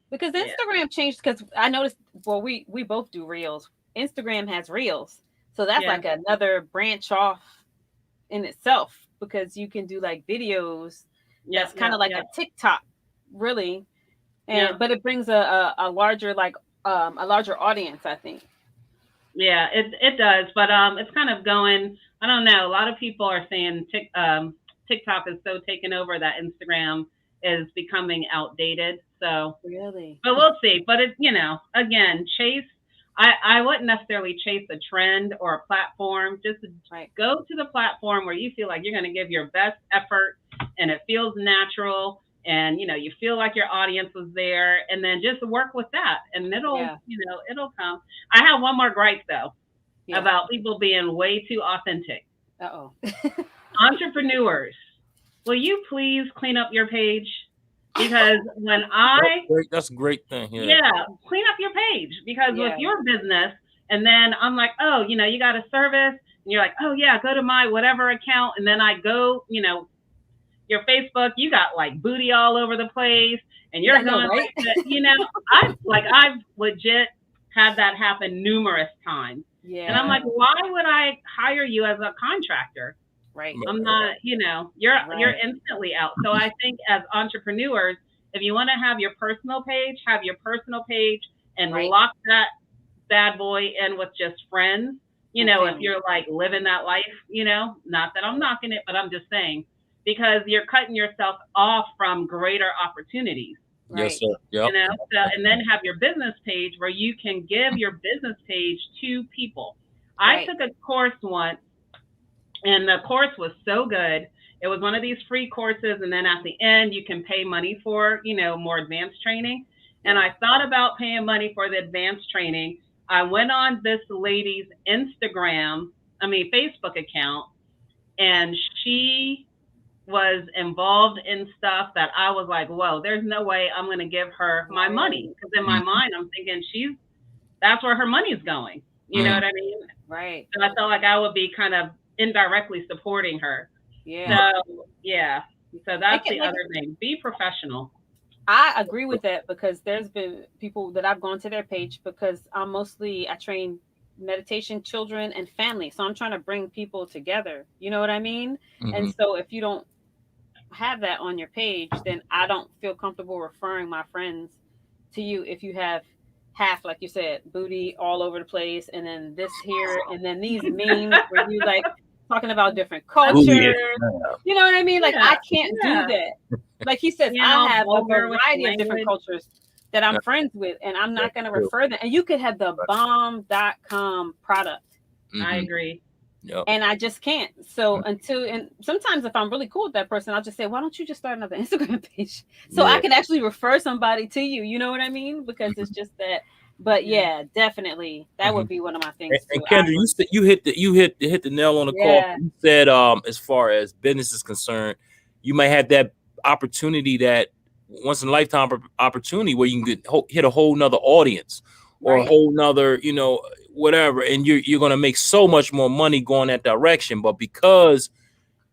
Speaker 1: But because Instagram changed, because I noticed. Well, we both do Reels. Instagram has Reels, so that's like another branch off in itself, because you can do like videos. Yeah, it's kind of like a TikTok, really, but it brings a larger a larger audience, I think.
Speaker 3: Yeah, it does, but it's kind of going. I don't know. A lot of people are saying TikTok is so taken over that Instagram is becoming outdated. So
Speaker 1: really,
Speaker 3: but we'll see. But it, again, I wouldn't necessarily chase a trend or a platform. Just go to the platform where you feel like you're going to give your best effort, and it feels natural. And, you feel like your audience was there, and then just work with that, and it'll come. I have one more gripe though, about people being way too authentic. Entrepreneurs, will you please clean up your page? Because when
Speaker 2: that's a great thing.
Speaker 3: Clean up your page, because with your business, and then I'm like, oh, you got a service, and you're like, oh yeah, go to my whatever account, and then I go, your Facebook, you got like booty all over the place, and you're going I've legit had that happen numerous times. Yeah. And I'm like, why would I hire you as a contractor?
Speaker 1: Right.
Speaker 3: I'm not, you're instantly out. So I think as entrepreneurs, if you want to have your personal page, and lock that bad boy in with just friends, if you're like living that life, not that I'm knocking it, but I'm just saying, because you're cutting yourself off from greater opportunities.
Speaker 2: Right. Yes, sir. Yep.
Speaker 3: And then have your business page where you can give your business page to people. I took a course once, and the course was so good. It was one of these free courses, and then at the end you can pay money for, more advanced training. And I thought about paying money for the advanced training. I went on this lady's Facebook account, and she was involved in stuff that I was like, whoa, there's no way I'm going to give her my money. Because in my mind, I'm thinking that's where her money's going. You know what I mean?
Speaker 1: Right.
Speaker 3: So I felt like I would be kind of indirectly supporting her.
Speaker 1: Yeah.
Speaker 3: So that's the other thing. Be professional.
Speaker 1: I agree with that, because there's been people that I've gone to their page, because I train meditation, children, and family. So I'm trying to bring people together. You know what I mean? Mm-hmm. And so if you don't have that on your page, then I don't feel comfortable referring my friends to you if you have half, like you said, booty all over the place, and then this here, and then these memes where you like talking about different cultures. You know what I mean? Like I can't do that. Like he says, I have a variety of different cultures. that I'm friends with, and I'm not going to refer them. And you could have the bomb.com product.
Speaker 3: I agree.
Speaker 2: Yep.
Speaker 1: And I just can't. So and sometimes if I'm really cool with that person, I'll just say, why don't you just start another Instagram page? So I can actually refer somebody to you. You know what I mean? Because it's just that. But yeah, definitely that would be one of my things.
Speaker 2: And Kendra, you hit the nail on the coffin. You said as far as business is concerned, you might have that opportunity, that once in a lifetime opportunity where you can hit a whole nother audience or a whole nother, you know, whatever, and you're going to make so much more money going that direction. But because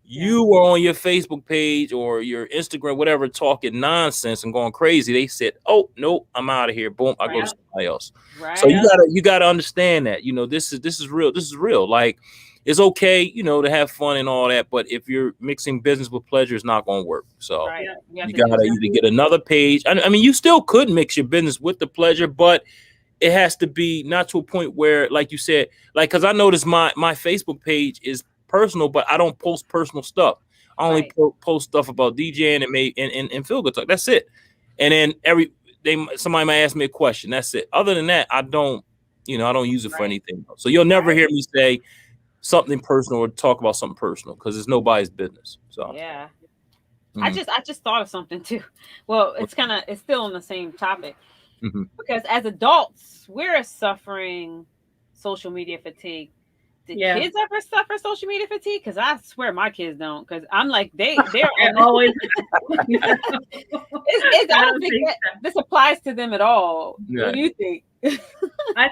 Speaker 2: you were on your Facebook page or your Instagram, whatever, talking nonsense and going crazy, they said, "Oh no, I'm out of here." Boom, I go to somebody else. So you gotta understand that, you know, this is real. This is real. Like, it's okay, you know, to have fun and all that, but if you're mixing business with pleasure, it's not going to work. So you gotta either get another page. I mean, you still could mix your business with the pleasure, but it has to be not to a point where, like you said, like, because I noticed my Facebook page is personal, but I don't post personal stuff. I only post stuff about DJing and feel good talk. That's it. And then somebody might ask me a question. That's it. Other than that, I don't use it for anything. So you'll never hear me say something personal or talk about something personal, because it's nobody's business. So
Speaker 1: yeah. I just thought of something too. Well, it's still on the same topic. Because as adults, we're suffering social media fatigue. Did kids ever suffer social media fatigue? Because I swear my kids don't. Because I'm like, they're
Speaker 3: always.
Speaker 1: I don't think this applies to them at all. What do you think?
Speaker 2: I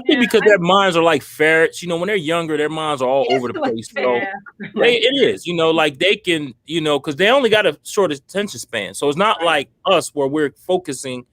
Speaker 2: think because their minds are like ferrets. You know, when they're younger, their minds are all over the place. So it is, you know, like they can, you know, because they only got a short attention span. So it's not like us where we're focusing,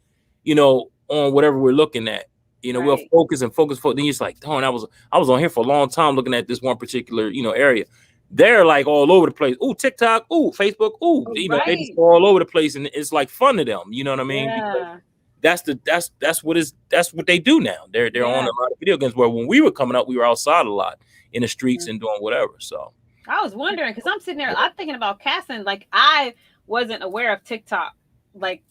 Speaker 2: you know, on whatever we're looking at. You know, we'll focus. Then you're just like, darn, I was on here for a long time looking at this one particular, you know, area. They're like all over the place. Ooh, TikTok. Ooh, Facebook. Ooh, you know, they just go all over the place, and it's like fun to them. You know what I mean?
Speaker 1: Yeah.
Speaker 2: Because that's what they do now. They're on a lot of video games. Where when we were coming up, we were outside a lot in the streets and doing whatever. So
Speaker 1: I was wondering, because I'm sitting there, I'm thinking about Cassin. Like, I wasn't aware of TikTok. Like,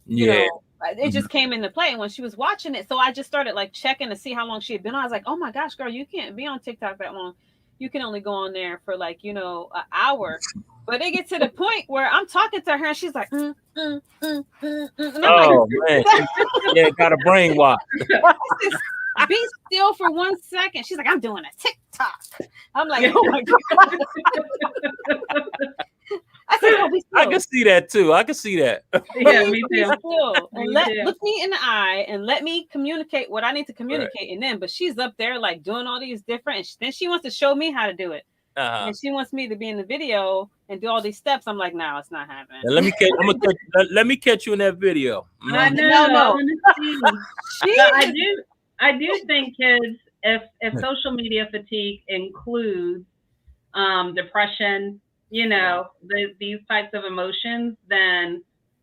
Speaker 1: you know, it just came into play when she was watching it. So I just started like checking to see how long she had been on. I was like, oh my gosh, girl, you can't be on TikTok that long. You can only go on there for like, you know, an hour. But it gets to the point where I'm talking to her and she's like, And I'm
Speaker 2: man. Yeah, got a brainwash.
Speaker 1: Be still for 1 second. She's like, I'm doing a TikTok. I'm like, oh my God. I said, oh, be still.
Speaker 2: I can see that too. I can see that.
Speaker 3: Yeah, me too.
Speaker 1: Still. And look me in the eye and let me communicate what I need to communicate. And then, but she's up there like doing all these different, then she wants to show me how to do it. And she wants me to be in the video and do all these steps. I'm like, no, it's not happening.
Speaker 2: And let me catch you in that video.
Speaker 3: I know. I do think, kids, if social media fatigue includes depression, you know, these types of emotions, then,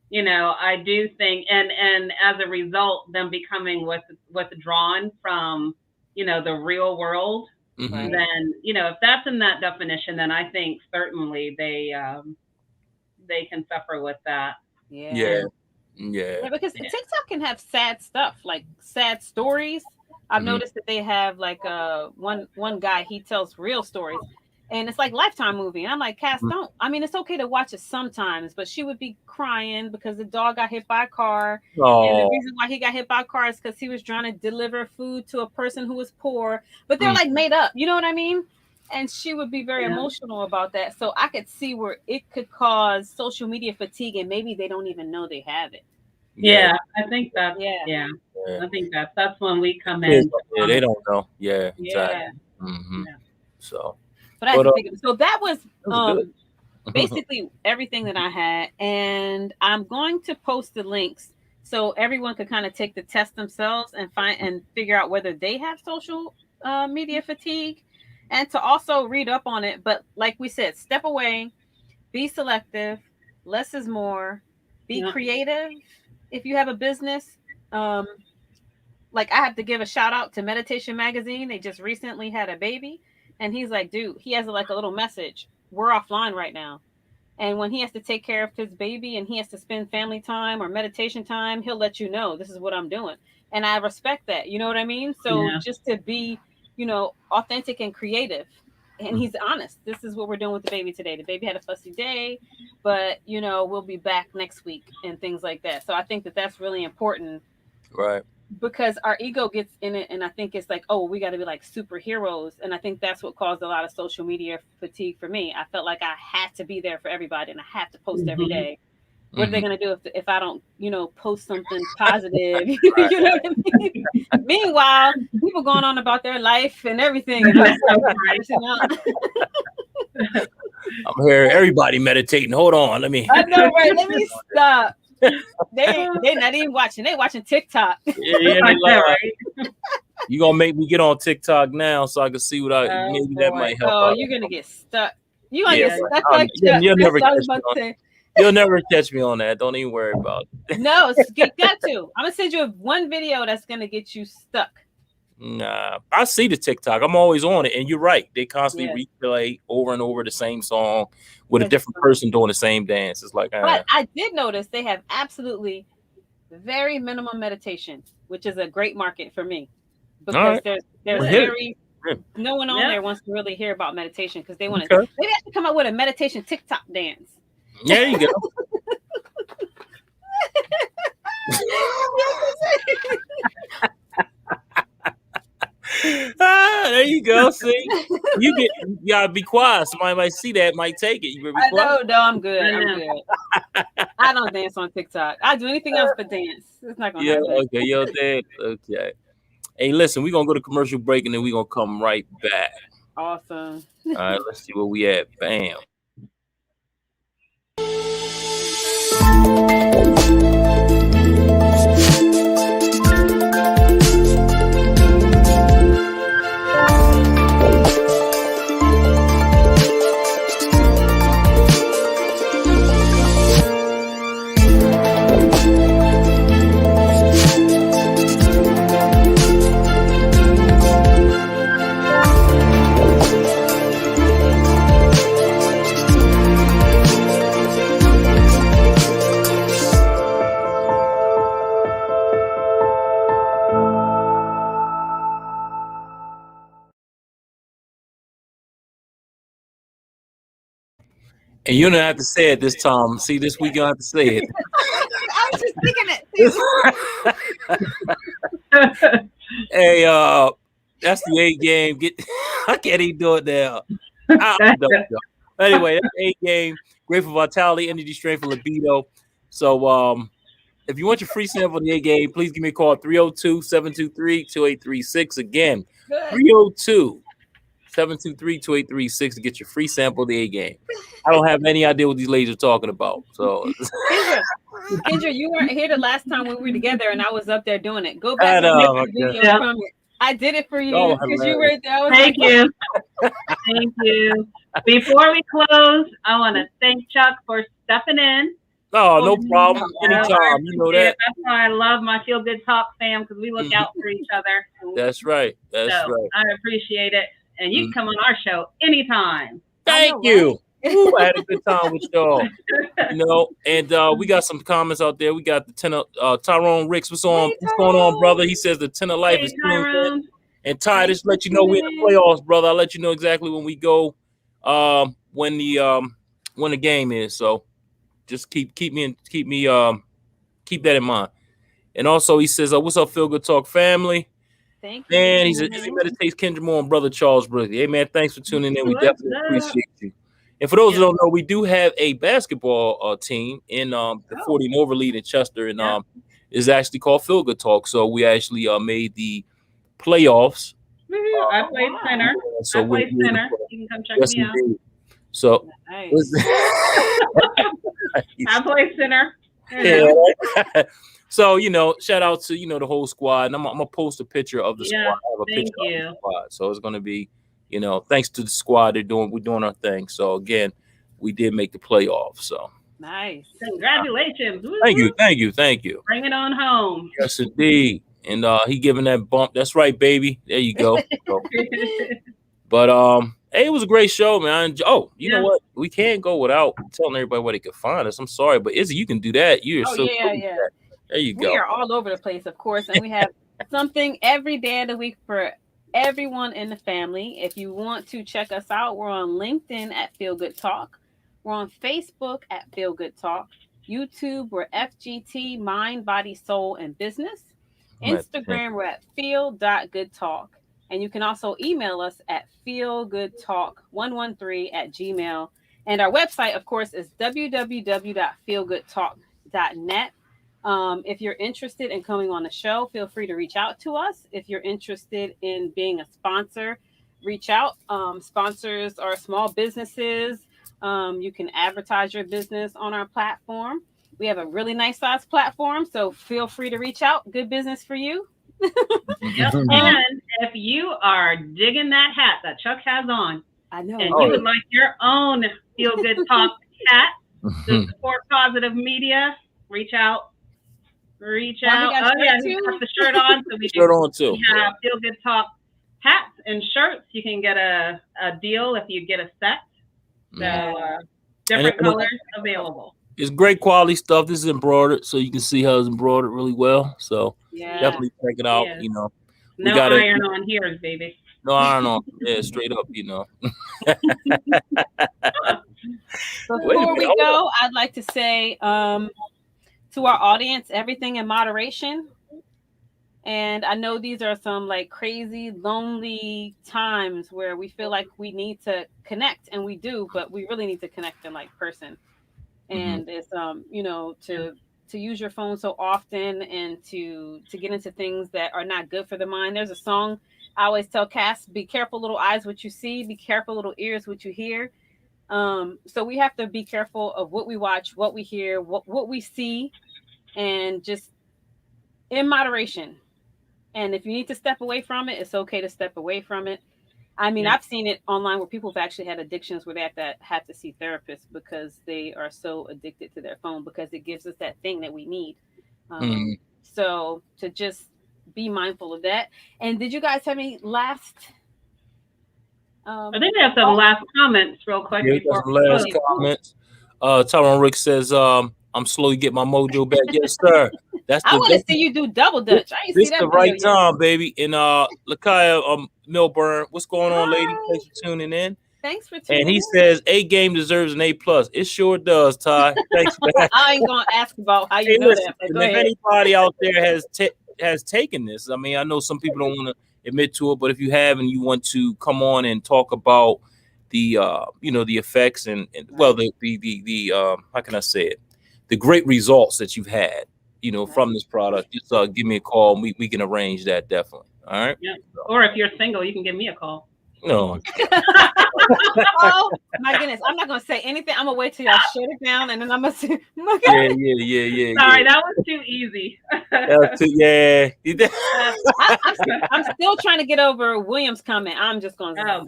Speaker 3: you know, I do think, and as a result, them becoming withdrawn from, you know, the real world, then, you know, if that's in that definition, then I think certainly they can suffer with that.
Speaker 1: Yeah, because TikTok can have sad stuff, like sad stories. I've noticed that they have like one guy, he tells real stories. And it's like Lifetime movie. And I'm like, Cass, don't. I mean, it's okay to watch it sometimes, but she would be crying because the dog got hit by a car. Oh. And the reason why he got hit by a car is because he was trying to deliver food to a person who was poor. But they're like made up. You know what I mean? And she would be very emotional about that. So I could see where it could cause social media fatigue, and maybe they don't even know they have it.
Speaker 3: Yeah, I think that's I think that's when we come in.
Speaker 2: Yeah, they don't know. Yeah, exactly. So.
Speaker 1: So that was basically everything that I had, and I'm going to post the links so everyone could kind of take the test themselves and figure out whether they have social media fatigue, and to also read up on it. But like we said, step away, be selective, less is more, be creative. If you have a business, like I have to give a shout out to Meditation Magazine. They just recently had a baby. And he's like, dude, he has like a little message. We're offline right now. And when he has to take care of his baby and he has to spend family time or meditation time, he'll let you know this is what I'm doing. And I respect that. You know what I mean? So just to be, authentic and creative. And he's honest. This is what we're doing with the baby today. The baby had a fussy day, but we'll be back next week and things like that. So I think that that's really important.
Speaker 2: Right.
Speaker 1: Because our ego gets in it, and I think it's like, oh, we got to be like superheroes, and I think that's what caused a lot of social media fatigue for me. I felt like I had to be there for everybody, and I have to post every day. What are they going to do if I don't, post something positive? You know what I mean? Meanwhile, people going on about their life and everything. And
Speaker 2: I'm hearing everybody meditating. Hold on,
Speaker 1: I know, right? Let me stop. They're not even watching. They're watching TikTok.
Speaker 2: Yeah, you gonna make me get on TikTok now so I can see what maybe that might help.
Speaker 1: Oh, you're gonna get stuck. You're gonna get stuck like
Speaker 2: you'll never catch me on. You'll never catch me on that. Don't even worry about it.
Speaker 1: No, you got to. I'm gonna send you one video that's gonna get you stuck.
Speaker 2: Nah, I see the TikTok. I'm always on it, and you're right. They constantly replay over and over the same song with a different person doing the same dance. It's like,
Speaker 1: but I did notice they have absolutely very minimum meditation, which is a great market for me because there's no one on there wants to really hear about meditation because they want to. Maybe I should come up with a meditation TikTok dance.
Speaker 2: There you go. There you go. See, you gotta be quiet. Somebody might see that, might take it. You better be quiet.
Speaker 1: No, I'm good. I'm good. I don't dance on TikTok. I do anything else but dance. It's not gonna happen.
Speaker 2: Okay, you're dead. Okay. Hey, listen, we're gonna go to commercial break and then we're gonna come right back.
Speaker 1: Awesome.
Speaker 2: All right, let's see where we at. Bam. And you don't have to say it this time. See, this week you don't have to say it.
Speaker 1: I was just thinking it.
Speaker 2: Hey, that's the A game. I can't even do it now. Anyway, that's A game. Great for vitality, energy, strength, and libido. So, if you want your free sample of the A game, please give me a call at 302-723-2836. Again, 302-723-2836 to get your free sample of the A game. I don't have any idea what these ladies are talking about. So,
Speaker 1: Kendra, you weren't here the last time we were together, and I was up there doing it. Go back and make the video from it. I did it for you because you were there.
Speaker 3: Thank you. Thank you. Before we close, I want to thank Chuck for stepping in.
Speaker 2: Oh, no problem. Anytime. You know that.
Speaker 3: That's why I love my Feel Good Talk fam because we look out for each other.
Speaker 2: That's right. That's right.
Speaker 3: I appreciate it. And you can come on our show anytime.
Speaker 2: Thank you. Ooh, I had a good time with y'all. And we got some comments out there. We got the Tyrone Ricks. What's going on, brother? He says the 10 of life is tuned in. And Ty, just let you know we're in the playoffs, brother. I'll let you know exactly when we go, when the game is. So just keep that in mind. And also he says, what's up, Feel Good Talk family?
Speaker 1: Thank you.
Speaker 2: And he meditates Kendra Moore and brother Charles Brookley. Hey man, thanks for tuning in. We definitely appreciate you. And for those who don't know, we do have a basketball team in the 40 and over lead in Chester, and is actually called Feel Good Talk. So we actually made the playoffs.
Speaker 3: I played center.
Speaker 2: So
Speaker 3: I played center. You can come check me out.
Speaker 2: So
Speaker 1: nice.
Speaker 3: I played center.
Speaker 2: Yeah. So shout out to the whole squad, and I'm gonna post a picture of the squad. I have a picture of the squad, so it's gonna be. Thanks to the squad, we're doing our thing. So again, we did make the playoffs. So
Speaker 1: nice.
Speaker 3: Congratulations.
Speaker 2: Thank you.
Speaker 3: Bring it on home.
Speaker 2: Yes, indeed. And he giving that bump. That's right, baby. There you go. But Hey, it was a great show, man. Oh, you know
Speaker 3: Yeah.
Speaker 2: what? We can't go without telling everybody where they can find us. I'm sorry, but Izzy, you can do that. You're
Speaker 1: Oh
Speaker 2: so
Speaker 1: yeah,
Speaker 2: cool.
Speaker 1: yeah.
Speaker 2: There you
Speaker 1: We
Speaker 2: go.
Speaker 1: are all over the place, of course, and we have something every day of the week for everyone in the family. If you want to check us out, we're on LinkedIn at Feel Good Talk. We're on Facebook at Feel Good Talk. YouTube, we're FGT, Mind, Body, Soul, and Business. Instagram, we're at feel.goodtalk. And you can also email us at feelgoodtalk113@gmail. And our website, of course, is www.feelgoodtalk.net. If you're interested in coming on the show, feel free to reach out to us. If you're interested in being a sponsor, reach out. Sponsors are small businesses. You can advertise your business on our platform. We have a really nice size platform, so feel free to reach out. Good business for you.
Speaker 3: Yep. And if you are digging that hat that Chuck has on,
Speaker 1: I know,
Speaker 3: and you would like your own Feel Good Talk hat to support positive media, reach out. Reach out. Oh yeah, he got the shirt on, so we
Speaker 2: shirt on too.
Speaker 3: We have Feel Good Talk hats and shirts. You can get a deal if you get a set. So different colors available.
Speaker 2: It's great quality stuff. This is embroidered, so you can see how it's embroidered really well. So definitely check it out. You know,
Speaker 3: no iron on here, baby.
Speaker 2: No iron on. Yeah, straight up. You know.
Speaker 1: Before we go, I'd like to say to our audience, everything in moderation. And I know these are some like crazy, lonely times where we feel like we need to connect, and we do, but we really need to connect in like person. And it's you know, to use your phone so often and to get into things that are not good for the mind. There's a song I always tell Cass: be careful, little eyes, what you see, be careful, little ears, what you hear. So we have to be careful of what we watch, what we hear, what we see, and just in moderation. And if you need to step away from it, it's okay to step away from it. I mean, I've seen it online where people have actually had addictions where they have to see therapists because they are so addicted to their phone, because it gives us that thing that we need. So to just be mindful of that. And did you guys have any last?
Speaker 3: I think we have some last comments real quick.
Speaker 2: Yeah, we got some last comments. Tyrone Rick says, I'm slowly getting my mojo back. Yes, sir.
Speaker 1: I want to see you do double dutch. I ain't see that.
Speaker 2: It's the right time, baby. And Lakaya Milburn, what's going on, lady? Thanks for tuning in.
Speaker 1: Thanks for tuning in.
Speaker 2: And he says A game deserves an A+. It sure does, Ty. Thanks for that.
Speaker 1: I ain't gonna ask about how you know that.
Speaker 2: If anybody out there has taken this, I mean, I know some people don't want to admit to it, but if you have and you want to come on and talk about the the effects and well the how can I say it, the great results that you've had, from this product, just give me a call and we can arrange that, definitely. All right.
Speaker 3: Yeah. Or if you're single, you can give me a call.
Speaker 2: No.
Speaker 1: Oh my goodness. I'm not gonna say anything. I'm gonna wait till y'all shut it down and then I'm gonna say
Speaker 2: yeah.
Speaker 3: Sorry, that was too easy.
Speaker 1: I'm still trying to get over William's comment. I'm just gonna
Speaker 2: yeah.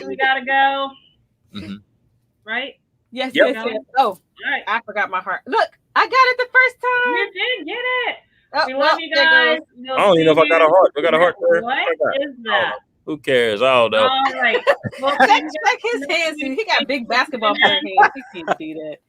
Speaker 3: We gotta go. Right?
Speaker 1: Yes. Oh,
Speaker 3: right.
Speaker 1: I forgot my heart. Look, I got it the first time.
Speaker 3: You did get it.
Speaker 1: Oh,
Speaker 3: we love you guys.
Speaker 2: I don't even know if I got a heart. I got a heart there.
Speaker 3: What is that?
Speaker 2: Who cares? I don't know.
Speaker 3: All right.
Speaker 1: Well, check his hands. He got big basketball player hands. He can't see that.